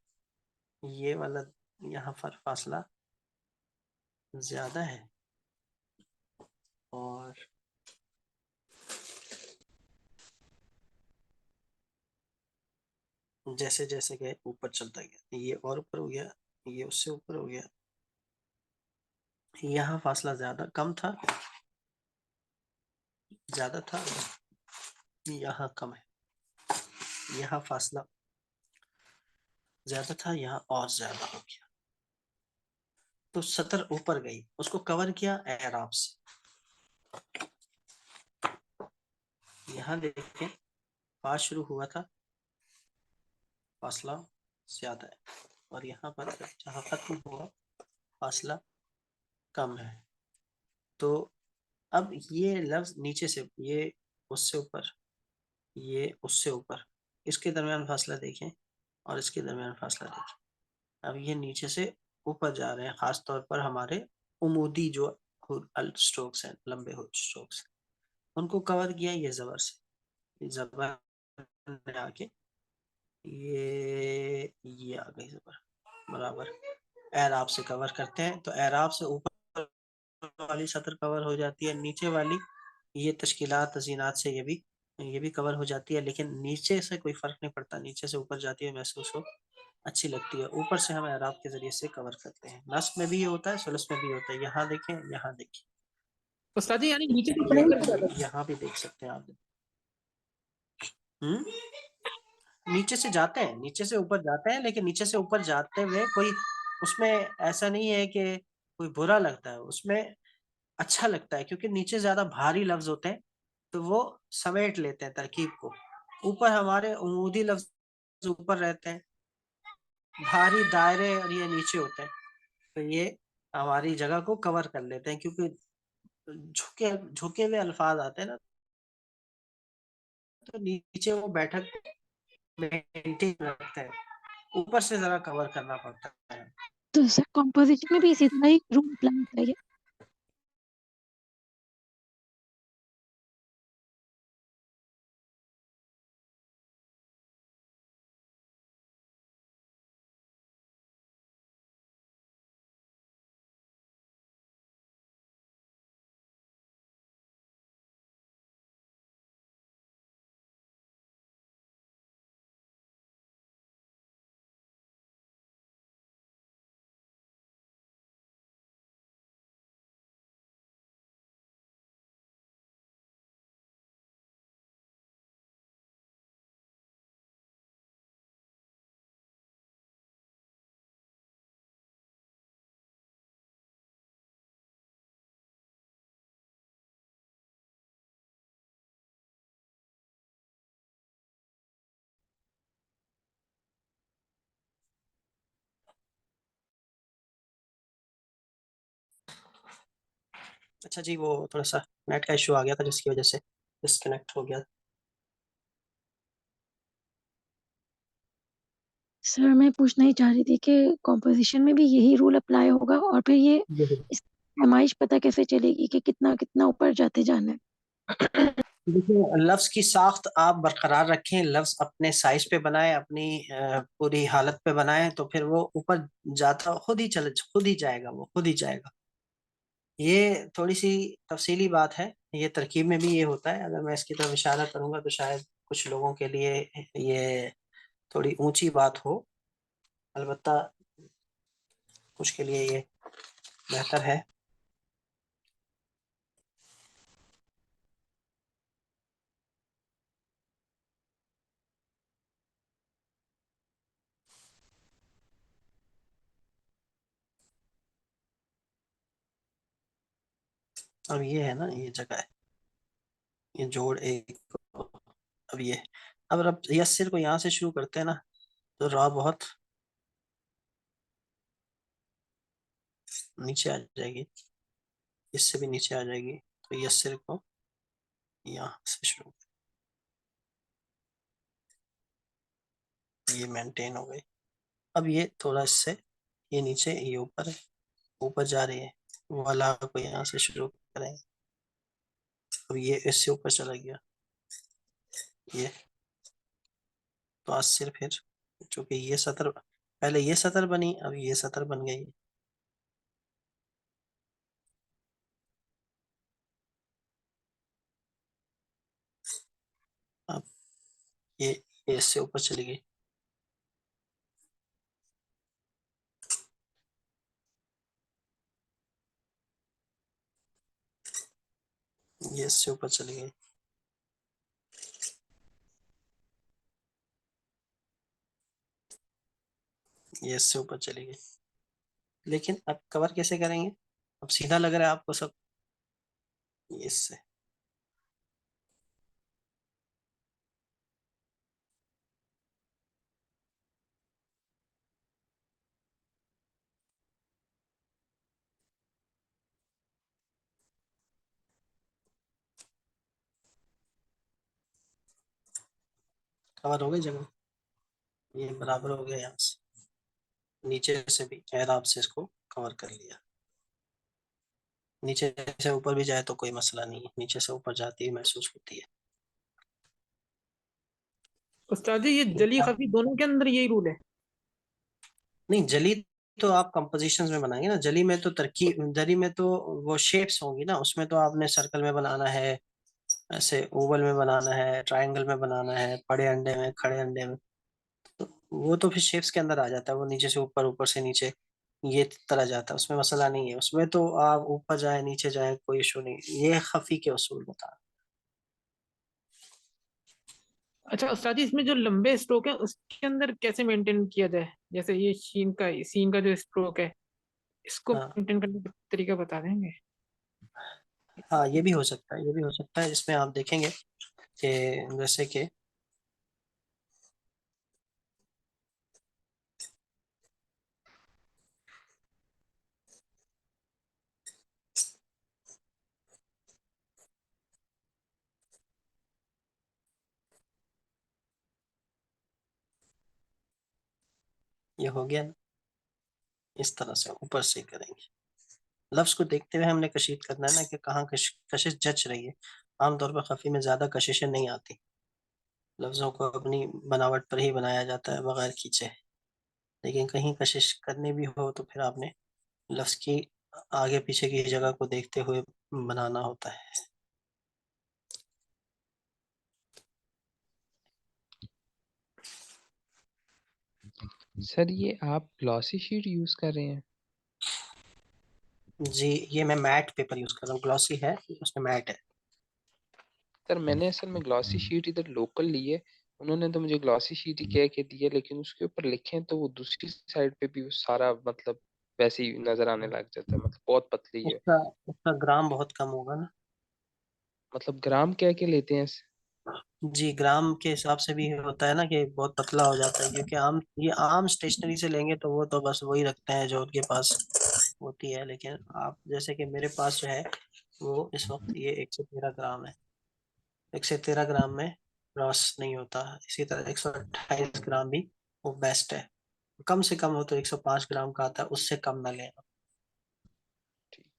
ये वाला यहाँ पर फासला ज्यादा है और जैसे जैसे गए ऊपर चलता गया, ये और ऊपर हो गया, ये उससे ऊपर हो गया, यहाँ फासला ज्यादा कम था, ज्यादा था, यहाँ कम है, यहाँ फासला ज्यादा था, यहाँ और ज्यादा हो गया। तो सतर ऊपर गई, उसको कवर किया एराब से। यहाँ देखें पास शुरू हुआ था, फासला ज्यादा है, और यहाँ पर जहाँ खत्म हुआ फासला कम है। तो अब ये लफ्ज नीचे से, ये उससे ऊपर, ये उससे ऊपर, इसके दरमियान फासला देखें और इसके दरमियान फासला देखें। अब ये नीचे से ऊपर जा रहे हैं, खास तौर पर हमारे उमूदी जो स्ट्रोक्स हैं, लंबे स्ट्रोक्स, उनको कवर किया ये जबर से, जबर ने आके ये आ गई जबर बराबर एराब से कवर करते हैं। तो एराब से ऊपर वाली सतर कवर हो जाती है, नीचे वाली ये तश्कीलात तज़ीनात से ये भी कवर हो जाती है, लेकिन नीचे से कोई फ़र्क नहीं पड़ता, नीचे से ऊपर जाती है, महसूस हो, अच्छी लगती है। ऊपर से हम एराब के ज़रिए से कवर करते हैं। नस्ब में भी ये होता है, सुलस में भी होता है। यहाँ देखें, यहाँ देखें, उस्ताद जी यानी नीचे से पढ़ेंगे तो ज्यादा यहाँ भी देख सकते हैं आप। नीचे से जाते हैं, नीचे से ऊपर जाते हैं, लेकिन नीचे से ऊपर जाते हुए कोई उसमें ऐसा नहीं है कि कोई बुरा लगता है, उसमें अच्छा लगता है, क्योंकि नीचे ज्यादा भारी लफ्ज होते हैं तो वो समेट लेते हैं तरकीब को। ऊपर हमारे उमूदी लफ्ज ऊपर रहते हैं, भारी दायरे और ये नीचे होते हैं, तो ये हमारी जगह को कवर कर लेते हैं, क्योंकि झुके झुके हुए अल्फाज आते हैं ना, तो नीचे वो बैठक मेंटेन रखते हैं, ऊपर से जरा कवर करना पड़ता है। तो सर कॉम्पोजिशन में भी इसी तरह ही रूल अप्लाई होता है क्या? अच्छा जी, वो थोड़ा सा नेट का इशू आ गया था जिसकी वजह से डिस्कनेक्ट हो गया। सर मैं पूछना ही चाह रही थी कि कॉम्पोजिशन में भी यही रूल अप्लाई होगा और फिर ये इस पैमाइश पता कैसे चलेगी कि कितना कितना ऊपर जाते जाना है? देखिए लफ्ज की साख्त आप बरकरार रखें, लफ्ज अपने साइज पे बनाए, अपनी पूरी हालत पे बनाए, तो फिर वो ऊपर जाता खुद ही जाएगा, वो खुद ही जाएगा। ये थोड़ी सी तफसीली बात है, ये तरकीब में भी ये होता है। अगर मैं इसकी तरफ इशारा करूंगा तो शायद कुछ लोगों के लिए ये थोड़ी ऊंची बात हो, अलबत्ता कुछ के लिए ये बेहतर है। अब ये है ना, ये जगह है, ये जोड़ एक। अब ये, अब यस्सिर को यहाँ से शुरू करते हैं ना, तो रा बहुत नीचे आ जाएगी, इससे भी नीचे आ जाएगी, तो यस्सिर को यहाँ से शुरू, ये मेंटेन हो गई। अब ये थोड़ा इससे, ये नीचे, ये ऊपर है, ऊपर जा रही है, वाला को यहाँ से शुरू करें। अब ये इससे ऊपर चला गया, ये तो आज सिर्फ फिर, चूंकि ये सतर, पहले ये सतर बनी, अब ये सतर बन गई। अब ये इससे ऊपर चली गई, ये इससे ऊपर चली गई, ये इससे ऊपर चली गई। लेकिन अब कवर कैसे करेंगे? अब सीधा लग रहा है आपको सब, ये इससे, कवर हो गई जगह, ये बराबर हो गया, यहाँ से नीचे से भी एराब से इसको कवर कर लिया। नीचे से ऊपर भी जाए तो कोई मसला नहीं है, नीचे से ऊपर जाती है महसूस होती है। उस्ताद जी ये जली खफी दोनों के अंदर यही रूल है? नहीं, जली तो आप कंपोजिशंस में बनाएंगे ना, जली में तो तरकीब, जली में तो वो शेप्स होंगी ना, उसमें तो आपने सर्कल में बनाना है, ऐसे ओवल में बनाना है, ट्रायंगल में बनाना है, बड़े अंडे में, खड़े अंडे में, तो वो तो फिर शेप्स के अंदर आ जाता है, वो नीचे से ऊपर, ऊपर से नीचे, ये तरह जाता है, उसमें मसला नहीं है, उसमें तो आप ऊपर जाए नीचे जाए कोई इशू नहीं, ये खफी के उसूल बता। अच्छा उस्ताद जी इसमें जो लंबे स्ट्रोक है उसके अंदर कैसे मेंटेन किया जाए? जैसे ये सीन का जो स्ट्रोक है इसको हाँ मेंटेन करने का तरीका बता देंगे? हाँ, ये भी हो सकता है, ये भी हो सकता है, इसमें आप देखेंगे कि जैसे कि ये हो गया ना, इस तरह से ऊपर से ही करेंगे। लफ्ज को देखते हुए हमने कशीद करना है ना, कि कहाँ कशिश जच रही है। आमतौर पर खफी में ज्यादा कशिशें नहीं आती, लफ्जों को अपनी बनावट पर ही बनाया जाता है बगैर खींचे। लेकिन कहीं कशिश करनी भी हो तो फिर आपने लफ्ज की आगे पीछे की जगह को देखते हुए बनाना होता है। सर ये आप ग्लॉसी शीट यूज कर रहे हैं? जी, ये मैं मैट पेपर यूज कर रहा हूँ, ग्लॉसी है उसमें मैट है। सर मैंने असल में ग्लॉसी शीट इधर लोकल ली है, उन्होंने तो मुझे ग्लॉसी शीट ही कह के दी है, लेकिन उसके ऊपर लिखे हैं तो वो दूसरी साइड पे भी वो सारा मतलब वैसे ही नजर आने लग जाता है, मतलब बहुत पतली है। उसका उसका ग्राम बहुत कम होगा ना। मतलब ग्राम कह के लेते हैं जी, ग्राम के हिसाब से भी होता है ना, कि बहुत पतला हो जाता है, क्योंकि ये आम स्टेशनरी से लेंगे तो वो तो बस वही रखते हैं जो उनके पास होती है। लेकिन आप जैसे कि मेरे पास जो है, वो इस वक्त ये 113 ग्राम है, 113 ग्राम में क्रॉस नहीं होता। इसी तरह 128 ग्राम भी वो बेस्ट है। कम से कम हो तो 105 ग्राम का आता है, उससे कम ना लें।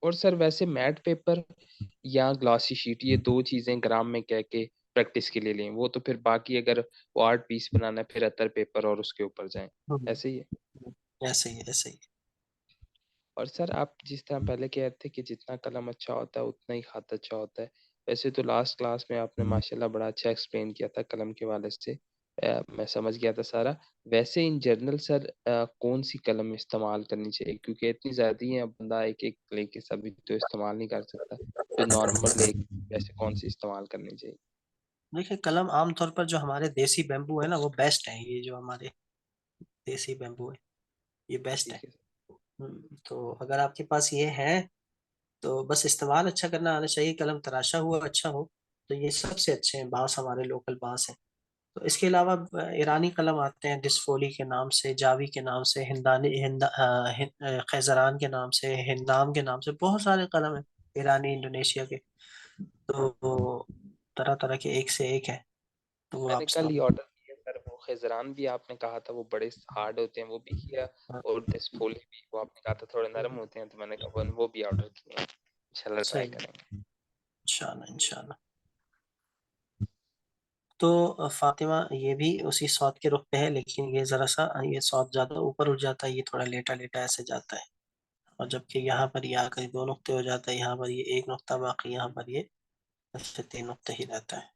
और सर वैसे मैट पेपर या ग्लॉसी शीट ये दो चीजें ग्राम में कह के प्रैक्टिस के लिए लें, वो तो फिर बाकी अगर वो आर्ट पीस बनाना है फिर अतर पेपर और उसके ऊपर जाएं, ऐसे ही है। ऐसे ही, ऐसे ही। और सर आप जिस तरह पहले कह रहे थे कि जितना कलम अच्छा होता है उतना ही खत अच्छा होता है, वैसे तो लास्ट क्लास में आपने माशाल्लाह बड़ा अच्छा एक्सप्लेन किया था कलम के वाले से, मैं समझ गया था सारा। वैसे इन जनरल सर कौन सी कलम इस्तेमाल करनी चाहिए, क्योंकि इतनी ज़्यादा है बंदा एक एक लेके सभी तो इस्तेमाल नहीं कर सकता, जो नॉर्मल ले वैसे कौन सी इस्तेमाल करनी चाहिए? देखिए, कलम आमतौर पर जो हमारे देसी बैम्बू है ना, वो बेस्ट है, ये जो हमारे देसी बैम्बू है, ये बेस्ट है। ठीक है सर। तो अगर आपके पास ये है तो बस इस्तेमाल अच्छा करना आना चाहिए, कलम तराशा हुआ अच्छा हो, तो ये सबसे अच्छे हैं बांस, हमारे लोकल बांस हैं। तो इसके अलावा ईरानी कलम आते हैं डिस्फोली के नाम से, जावी के नाम से, खैजरान के नाम से, हिंदाम के नाम से, बहुत सारे कलम हैं ईरानी, इंडोनेशिया के। तो तरह तरह के एक से एक है, तो वो मैंने आप कल ही इस्तेमाल। ऑर्डर किया सर, वो खैजरान भी आपने कहा था वो बड़े हार्ड होते हैं, वो भी किया, और डिस्फोली भी वो आपने कहा था थोड़े नरम होते हैं, तो मैंने कहा वो भी ऑर्डर किए हैं, इंशाल्लाह ट्राई सही, करेंगे। इंशाल्लाह इंशाल्लाह। तो फातिमा ये भी उसी सौद के रुख पे है, लेकिन ये जरा सा ये सौद ज्यादा ऊपर उठ जाता है, ये थोड़ा लेटा लेटा ऐसे जाता है, और जबकि यहाँ पर ये आकर 2 नुक्ते हो जाता है, यहाँ पर ये 1 नुक्ता, बाकी यहाँ पर ये ऐसे 3 नुक्ते ही रहता है,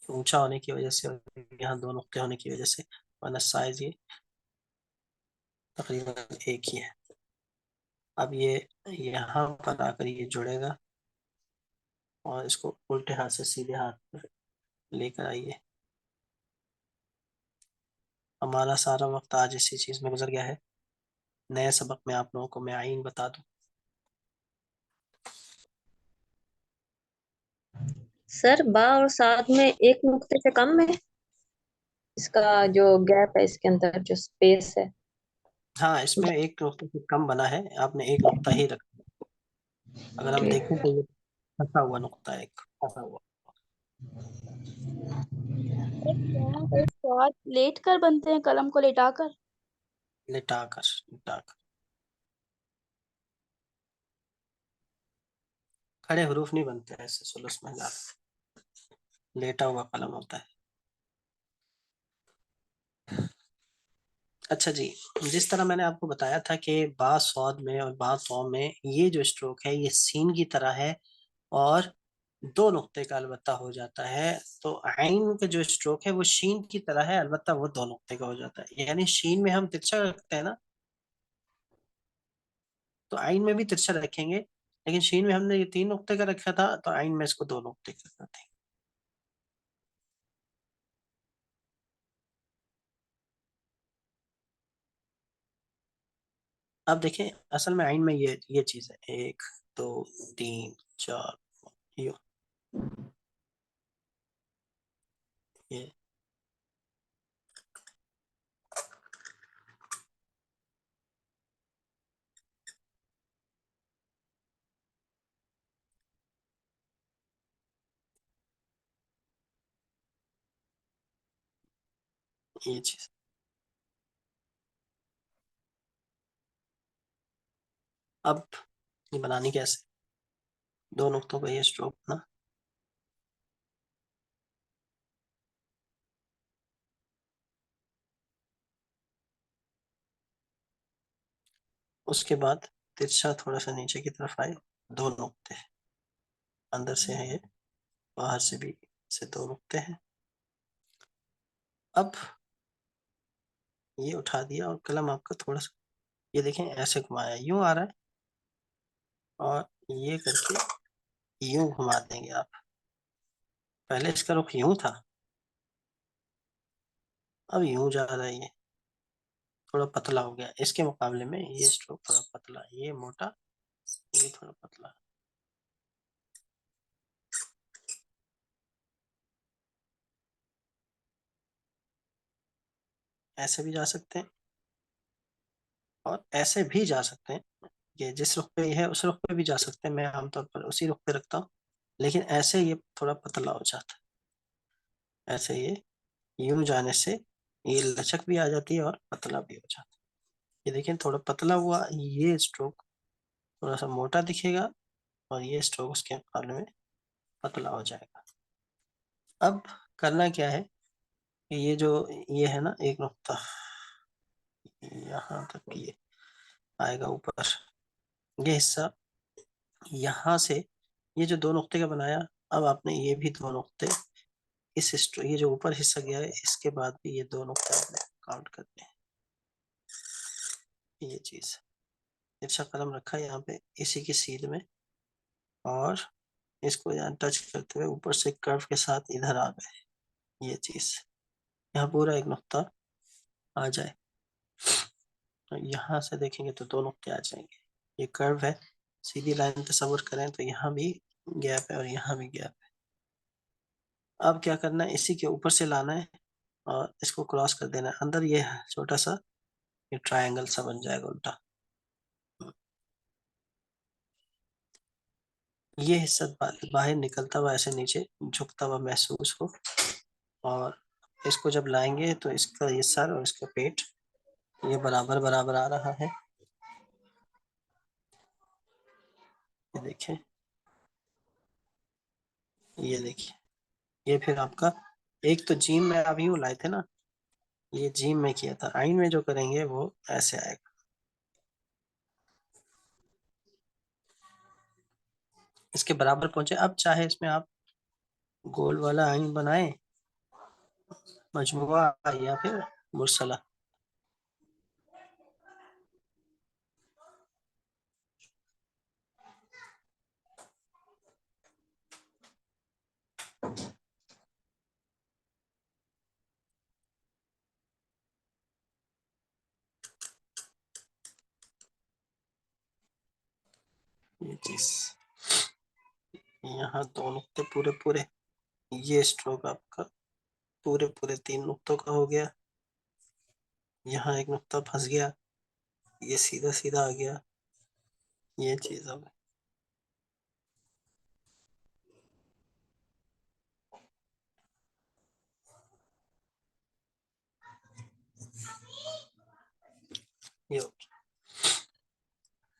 ऊंचा होने की वजह से और यहाँ 2 नुक्ते होने की वजह से, वरना साइज ये तकरीबन एक ही है। अब ये यहाँ पर आकर ये जुड़ेगा, और इसको उल्टे हाथ से सीधे हाथ पर लेकर आइए। हमारा सारा वक्त आज इसी चीज में गुजर गया है। नए सबक में आप लोगों को मैं आइन बता दूं। सर बा और साथ में 1 नुक्ते से कम है, इसका जो गैप है, इसके अंदर जो स्पेस है। हाँ, इसमें 1 नुक्ते से कम बना है, आपने 1 नुक्ता ही रखा। अगर हम ठीक। देखें तो ये फंसा हुआ नुक्ता है, एक फंसा हुआ। और स्वाद लेट कर बनते हैं, कलम को लेटाकर। लिटाकर लिटाकर खड़े हरूफ नहीं बनते ऐसे, सुलूस में लेटा हुआ कलम होता है। अच्छा जी, जिस तरह मैंने आपको बताया था कि बा सौद में और बा तौ में ये जो स्ट्रोक है ये सीन की तरह है, और 2 नुक्ते का अलबत्ता हो जाता है। तो आइन का जो स्ट्रोक है वो शीन की तरह है, अलबत्ता वो 2 नुक्ते का हो जाता है। यानी शीन में हम तिरछा रखते हैं ना, तो आइन में भी तिरछा रखेंगे, लेकिन शीन में हमने ये 3 नुक्ते का रखा था, तो आइन में इसको 2 नुक्ते का करते हैं। अब देखें, असल में आइन में ये चीज है, 1 2 3 4, ये ये चीज। अब ये बनानी कैसे, 2 नुक्तों का ये स्ट्रोक ना, उसके बाद तिरछा थोड़ा सा नीचे की तरफ आए, 2 नुक्ते अंदर से है ये, बाहर से भी से 2 नुक्ते हैं। अब ये उठा दिया, और कलम आपका थोड़ा सा ये देखें ऐसे घुमाया, यूं आ रहा है, और ये करके यूं घुमा देंगे आप। पहले इसका रुख यूं था, अब यूं जा रहा है, ये थोड़ा पतला हो गया इसके मुकाबले में, ये स्ट्रोक थोड़ा पतला, ये मोटा, ये थोड़ा पतला। ऐसे भी जा सकते हैं और ऐसे भी जा सकते हैं, ये जिस रुख पे है उस रुख पे भी जा सकते हैं, मैं आमतौर पर उसी रुख पे रखता हूँ, लेकिन ऐसे ये थोड़ा पतला हो जाता है। ऐसे ये यूं जाने से ये लचक भी आ जाती है और पतला भी हो जाता है। ये देखिए थोड़ा पतला हुआ, ये स्ट्रोक थोड़ा सा मोटा दिखेगा, और ये स्ट्रोक उसके मुकाबले में पतला हो जाएगा। अब करना क्या है कि ये जो ये है ना 1 नुक्ता, यहाँ तक ये आएगा ऊपर, ये हिस्सा यहाँ से, ये जो 2 नुक्ते का बनाया, अब आपने ये भी 2 नुक्ते ये जो ऊपर हिस्सा गया है इसके बाद भी ये 2 नुक्ते आपने काउंट करने हैं। ये चीज तिरछा कलम रखा है यहाँ पे इसी की सीध में, और इसको यहाँ टच करते हुए ऊपर से कर्व के साथ इधर आ गए, ये चीज यहाँ पूरा 1 नुक्ता आ जाए, तो यहाँ से देखेंगे तो 2 नुक्ते आ जाएंगे। ये कर्व है, सीधी लाइन तस्वुर करें तो यहाँ भी गैप है और यहाँ भी गैप है। अब क्या करना है, इसी के ऊपर से लाना है और इसको क्रॉस कर देना है अंदर। ये छोटा सा ये ट्रायंगल सा बन जाएगा उल्टा। ये हिस्सा बाहर निकलता हुआ ऐसे नीचे झुकता हुआ महसूस हो, और इसको जब लाएंगे तो इसका ये सर और इसका पेट ये बराबर बराबर आ रहा है। ये देखें, ये देखिए, ये फिर आपका एक तो जीम में अभी वो लाए थे ना, ये जीम में किया था, आइन में जो करेंगे वो ऐसे आएगा। इसके बराबर पहुंचे। अब चाहे इसमें आप गोल वाला आइन बनाए, मजमुआ या फिर मुरसला। ये चीज यहाँ दो नुक्ते पूरे पूरे, ये स्ट्रोक आपका पूरे पूरे 3 नुक्तों का हो गया। यहाँ एक नुक्ता फंस गया, ये सीधा सीधा आ गया, ये चीज अब ये हो गया।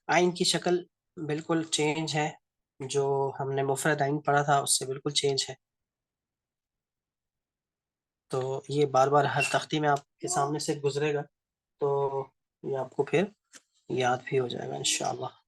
आइन की शक्ल बिल्कुल चेंज है, जो हमने मुफरद आइन पढ़ा था उससे बिल्कुल चेंज है। तो ये बार बार हर तख्ती में आपके सामने से गुजरेगा तो ये आपको फिर याद भी हो जाएगा इंशाअल्लाह।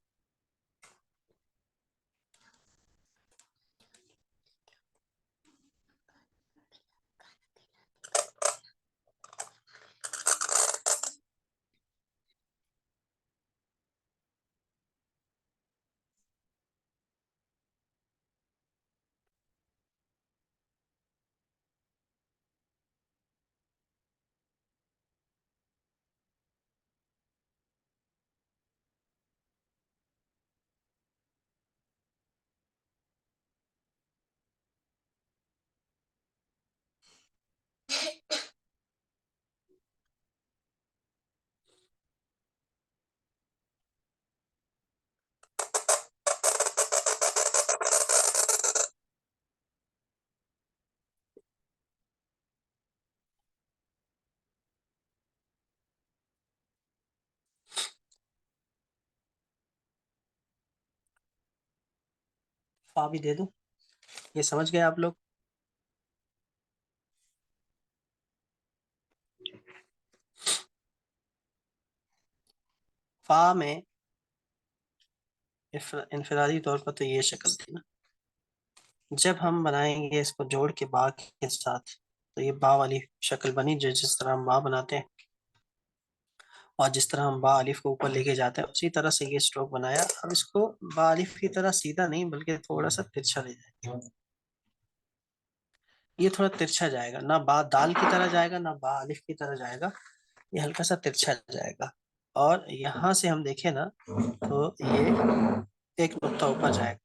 फा भी दे दो, ये समझ गए आप लोग? फा में इनफरादी तौर पर तो ये शक्ल थी ना, जब हम बनाएंगे इसको जोड़ के बा के साथ तो ये बा वाली शक्ल बनी, जो जिस तरह हम बा बनाते हैं और जिस तरह हम बा अलिफ को ऊपर लेके जाते हैं उसी तरह से ये स्ट्रोक बनाया। अब इसको बा अलिफ की तरह सीधा नहीं बल्कि थोड़ा सा तिरछा ले जाएंगे। ये थोड़ा तिरछा जाएगा, ना बा दाल की तरह जाएगा ना बा अलिफ की तरह जाएगा, ये हल्का सा तिरछा जाएगा। और यहाँ से हम देखें ना तो ये एक नुक्ता ऊपर जाएगा,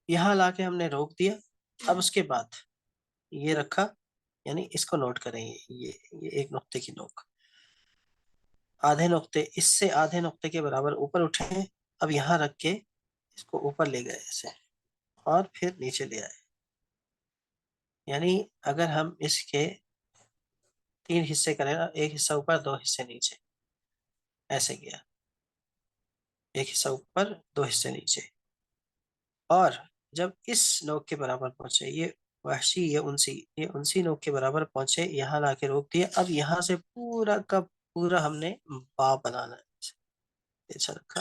यहाँ लाके हमने रोक दिया। अब उसके बाद ये रखा, यानी इसको नोट करें, ये एक नुक्ते की नोक, आधे नुक्ते इससे आधे नुक्ते के बराबर ऊपर उठे। अब यहाँ रख के इसको ऊपर ले गए ऐसे और फिर नीचे ले आए। यानी अगर हम इसके 3 हिस्से करें ना, एक हिस्सा ऊपर 2 हिस्से नीचे, ऐसे किया, एक हिस्सा ऊपर 2 हिस्से नीचे। और जब इस नोक के बराबर पहुंचे, ये वहशी ये उनसी नोक के बराबर पहुंचे, यहाँ लाके रोक दिया। अब यहाँ से पूरा का पूरा हमने बा बनाना है, ऐसा रखा।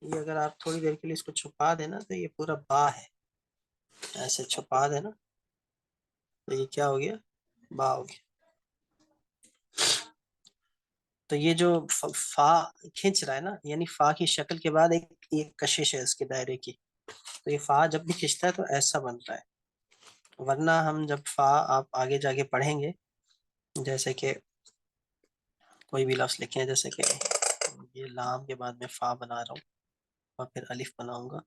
ये अगर आप थोड़ी देर के लिए इसको छुपा देना तो ये पूरा बा है, ऐसे छुपा देना तो ये क्या हो गया, बा हो गया। तो ये जो फा खींच रहा है ना, यानी फा की शक्ल के बाद एक कशिश है इसके दायरे की, तो ये फा जब भी खींचता है तो ऐसा बनता है। वरना हम जब फा आप आगे जाके पढ़ेंगे, जैसे कि कोई भी लफ्ज लिखे, जैसे कि ये लाम के बाद में फा बना रहा हूँ और फिर अलिफ बनाऊंगा,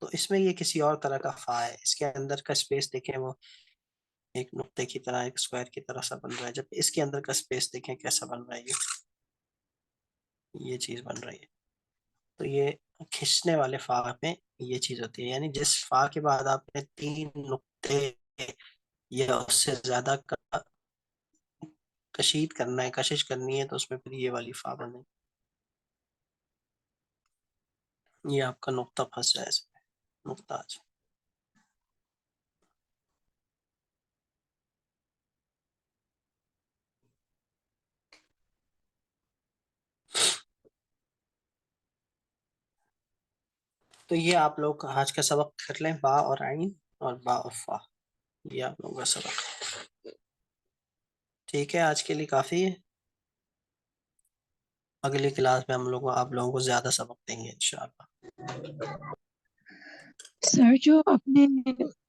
तो इसमें ये किसी और तरह का फा है। इसके अंदर का स्पेस देखें, वो एक नुक्ते की तरह, एक स्क्वायर की तरह सा बन रहा है, जब इसके अंदर का स्पेस देखें कैसा बन रहा है, ये चीज बन रही है। तो ये खींचने वाले फा में ये चीज होती है, यानी जिस फा के बाद आपने 3 नुक्ते या उससे ज्यादा का कशीद करना है, कशिश करनी है, तो उसमें फिर ये वाली फा बने, ये आपका नुक्ता फंस जाए इसमें, नुक्ता आ जाए। तो ये आप लोग आज का सबक कर लें, बा और आइन और बा और फा, ये आप लोगों का सबक। ठीक है, आज के लिए काफी है। अगली क्लास में हम लोग आप लोगों को ज्यादा सबक देंगे इंशाल्लाह। सर जो आपने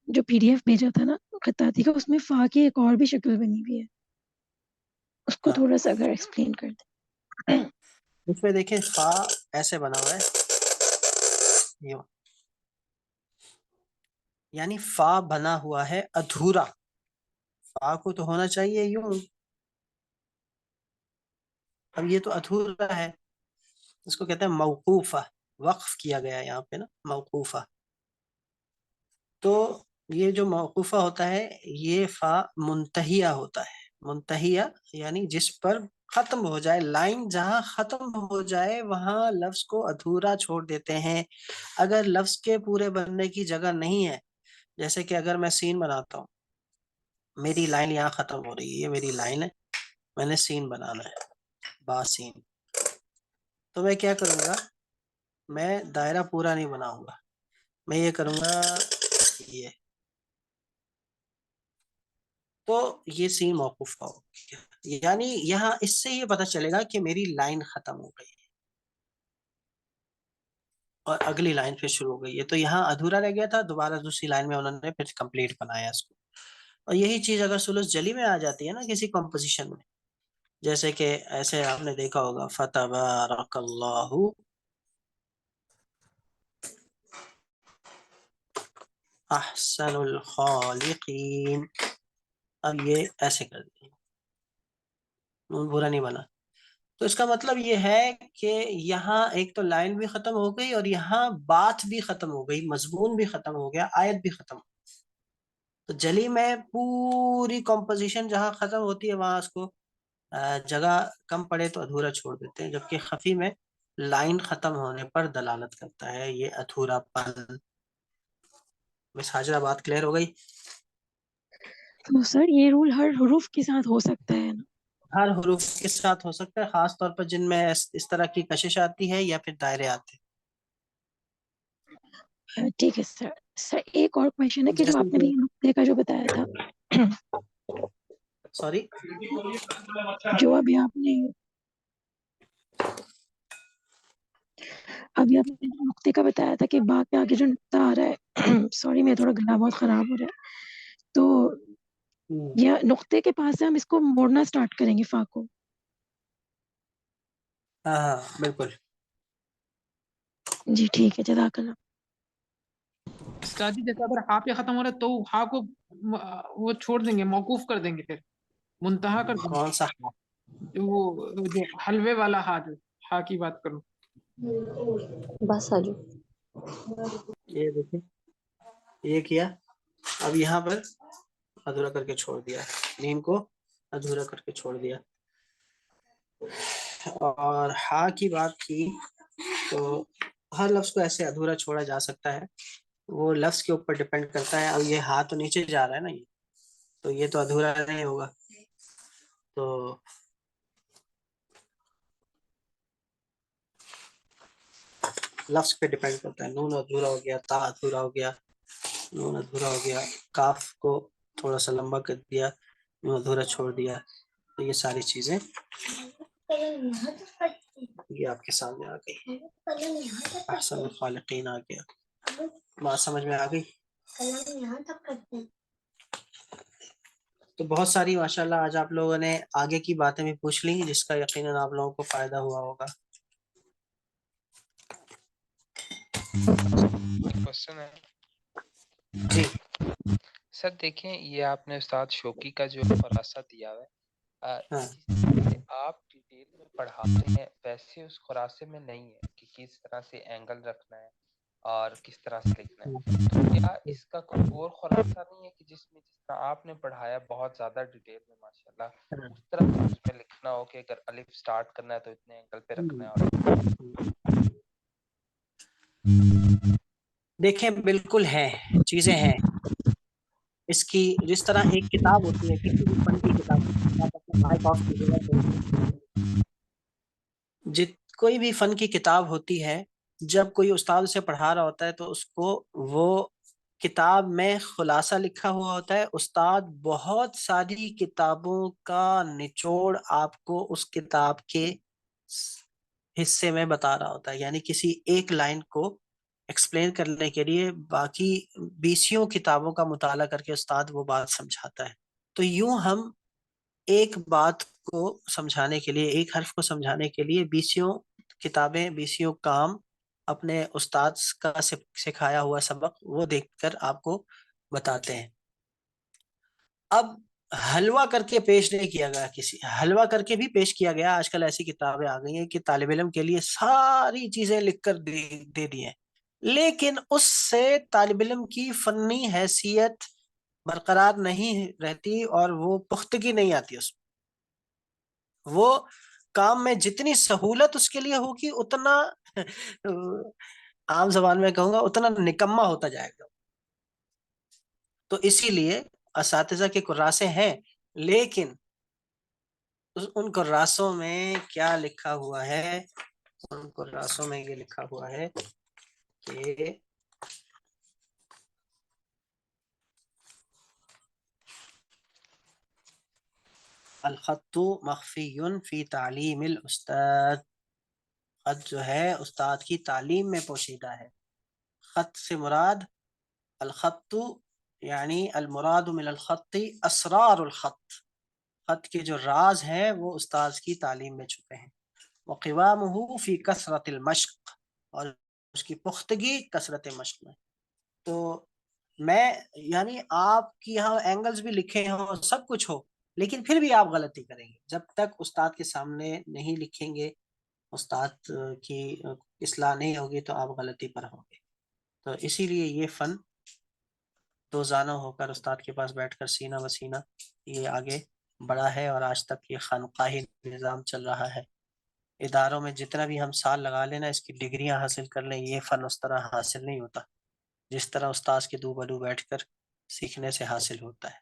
जो पीडीएफ भेजा था ना खताती का, उसमें फा की एक और भी शक्ल बनी हुई है, उसको हाँ, थोड़ा सा अगर एक्सप्लेन कर दे। इसमें देखें फा ऐसे बना हुआ है, यूं, यानी फा बना हुआ है अधूरा। फा को तो होना चाहिए यूं, अब ये तो अधूरा है, इसको कहते हैं मौकूफा, वक्फ किया गया है यहाँ पे ना, मौकूफा। तो ये जो मौकूफा होता है, ये फा मुंतहिया होता है। मुंतहिया यानी जिस पर खत्म हो जाए, लाइन जहां खत्म हो जाए वहां लफ्ज को अधूरा छोड़ देते हैं। अगर लफ्ज के पूरे बनने की जगह नहीं है, जैसे कि अगर मैं सीन बनाता हूँ, मेरी लाइन यहाँ खत्म हो रही है, ये मेरी लाइन है, मैंने सीन बनाना है, बा सीन, तो मैं क्या करूंगा, मैं दायरा पूरा नहीं बनाऊंगा, मैं ये करूंगा ये, तो ये सीन मौकूफा हो गया। यानी यहाँ इससे ये पता चलेगा कि मेरी लाइन खत्म हो गई और अगली लाइन फिर शुरू हो गई है। तो यहाँ अधूरा रह गया था, दोबारा दूसरी लाइन में उन्होंने फिर कंप्लीट बनाया इसको। और यही चीज अगर सुलूस जली में आ जाती है ना किसी कॉम्पोजिशन में, जैसे कि ऐसे आपने देखा होगा, फतबारकल्लाहु अहसनुल खालिकीन, अब ये ऐसे कर दिया, नून बुरा नहीं बना। तो इसका मतलब ये है कि यहाँ एक तो लाइन भी खत्म हो गई और यहाँ बात भी खत्म हो गई, मजमून भी खत्म हो गया, आयत भी खत्म। तो जली में पूरी कॉम्पोजिशन जहाँ खत्म होती है वहां उसको जगह कम पड़े तो अधूरा छोड़ देते हैं, जबकि खफी में लाइन खत्म होने पर दलालत करता है ये अधूरापन। मिस हाजरा, बात क्लियर हो गई? तो सर ये रूल हर हरूफ के साथ हो सकता है ना? हर हुरूफ के साथ हो सकता है, खास तौर पर जिनमें इस तरह की कशिश आती है या फिर दायरे आते ठीक है सर। सर एक और क्वेश्चन है हैं, कि जो जैसे आपने कि भी नुक्ते का जो बताया था, सॉरी, जो अभी आपने जो नुक्ते का बताया था कि बा के आगे जो नुक्ता आ रहा है सॉरी मेरा थोड़ा गला बहुत खराब हो रहा है, तो यह नुक्ते के पास से हम इसको मोड़ना स्टार्ट करेंगे फा को। हाँ हाँ बिल्कुल। जी ठीक है, जज़ाकल्लाह। उस्ताद जी जैसे अगर हा पे खत्म हो रहा है तो हा को वो छोड़ देंगे, मौकूफ कर देंगे, फिर मुंतहा कर देंगे। कौन सा हा? वो जो हलवे वाला हा, जो हा की बात करूं, बस आजू। ये देखिए, ये किया, अब यहाँ पर अधूरा करके छोड़ दिया, नीम को अधूरा करके छोड़ दिया। और हा की बात की तो हर लफ्ज को ऐसे अधूरा छोड़ा जा सकता है, वो लफ्ज के ऊपर डिपेंड करता है। अब ये हा तो नीचे जा रहा है ना, ये तो ये तो अधूरा नहीं होगा, तो लफ्ज पे डिपेंड करता है। नून अधूरा हो गया, ता अधूरा हो गया, नून अधूरा हो गया, काफ को थोड़ा सा लंबा कर दिया, नून अधूरा छोड़ दिया, तो ये सारी चीजें ये आपके सामने आ गई। अहसन खालिकीन आ गया। बात समझ में आ गई। तो बहुत सारी माशाल्लाह आज आप लोगों ने आगे की बातें भी पूछ ली, जिसका यकीनन आप लोगों को फायदा हुआ होगा। क्वेश्चन है जी सर, देखें ये आपने उस्ताद शौकी का जो खुलासा दिया है, हाँ जिस तरह से आप डिटेल में पढ़ाते हैं वैसे उस खुलासे में नहीं है कि किस तरह से एंगल रखना है और किस तरह से लिखना है। तो क्या इसका कोई और खुलासा नहीं है कि जिसमें जिस तरह आपने पढ़ाया बहुत ज्यादा डिटेल में माशाल्लाह, उस तरह से उसमें लिखना हो कि अगर अलिफ स्टार्ट करना है तो इतने एंगल पे रखना है और देखें, बिल्कुल है, चीजें हैं इसकी। जिस तरह एक किताब होती है, किसी भी फन की किताब होती है, आप अपना माइक ऑफ कीजिएगा तो जित कोई भी फन की किताब होती है, जब कोई उस्ताद उसे पढ़ा रहा होता है तो उसको वो किताब में खुलासा लिखा हुआ होता है। उस्ताद बहुत सारी किताबों का निचोड़ आपको उस किताब के हिस्से में बता रहा होता है, यानी किसी एक लाइन को एक्सप्लेन करने के लिए बाकी 20 किताबों का मुताला करके उस्ताद वो बात समझाता है। तो यूं हम एक बात को समझाने के लिए, एक हर्फ को समझाने के लिए 20 किताबें, 20 काम अपने उस्ताद का सिखाया हुआ सबक वो देखकर आपको बताते हैं। अब हलवा करके पेश नहीं किया गया, किसी हलवा करके भी पेश किया गया। आजकल ऐसी किताबें आ गई हैं कि तालिब इल्म के लिए सारी चीजें लिखकर दे दी हैं, लेकिन उससे तालिब इल्म की फन्नी हैसियत बरकरार नहीं रहती और वो पुख्तगी नहीं आती उसमें। वो काम में जितनी सहूलत उसके लिए होगी उतना आम जबान में कहूंगा उतना निकम्मा होता जाएगा। तो इसीलिए असातिज़ा के कुर्रासे हैं, लेकिन उन कुर्रासों में क्या लिखा हुआ है? उन कुर्रासों में ये लिखा हुआ है कि अल-खत्तु मख्फियुन फी तालीमिल उस्ताद। खत जो है उस्ताद की तालीम में पोशीदा है। खत से मुराद अल-खत्तु यानी अल-मुरादु मिनल खत्ति असरारुल खत। खत के जो राज हैं वो उस्ताद की तालीम में छुपे हैं। वक़िवामुहु फी कसरतिल मश्क, और उसकी पुख्तगी कसरत मश्क में। तो मैं यानी आपकी यहाँ एंगल्स भी लिखे हों, सब कुछ हो, लेकिन फिर भी आप गलती करेंगे जब तक उस्ताद के सामने नहीं लिखेंगे, उस्ताद की इस्लाह नहीं होगी तो आप गलती पर होंगे। तो इसीलिए ये फन रोजाना होकर उस्ताद के पास बैठकर सीना बसीना ये आगे बढ़ा है, और आज तक ये खानकाही निज़ाम चल रहा है। इदारों में जितना भी हम साल लगा लेना इसकी डिग्रियां हासिल कर लें, ये फन उस तरह हासिल नहीं होता जिस तरह उस्ताद के दूबरू बैठकर सीखने से हासिल होता है।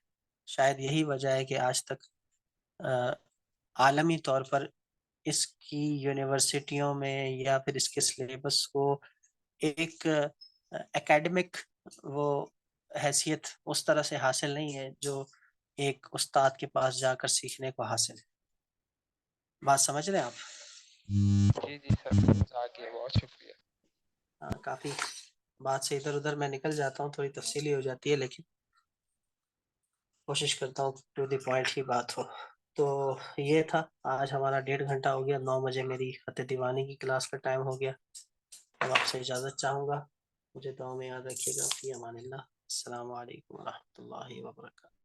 शायद यही वजह है कि आज तक आलमी तौर पर इसकी यूनिवर्सिटियों में या फिर इसके सिलेबस को एक एकेडमिक वो हैसियत उस तरह से हासिल नहीं है जो एक उस्ताद के पास जाकर सीखने को हासिल है। बात समझ रहे हैं आप? जी जी सर, समझ आ गया, बहुत शुक्रिया। काफी बात से इधर उधर मैं निकल जाता हूँ, थोड़ी तफसीली हो जाती है, लेकिन कोशिश करता हूँ टू द पॉइंट की बात हो। तो ये था, आज हमारा 1.5 घंटा हो गया। 9 बजे मेरी खत दीवानी की क्लास का टाइम हो गया। अब आपसे इजाज़त चाहूँगा, मुझे दुआ में याद रखिएगा। फी अमानिल्लाह। अस्सलामु अलैकुम व रहमतुल्लाहि व बरकातहू।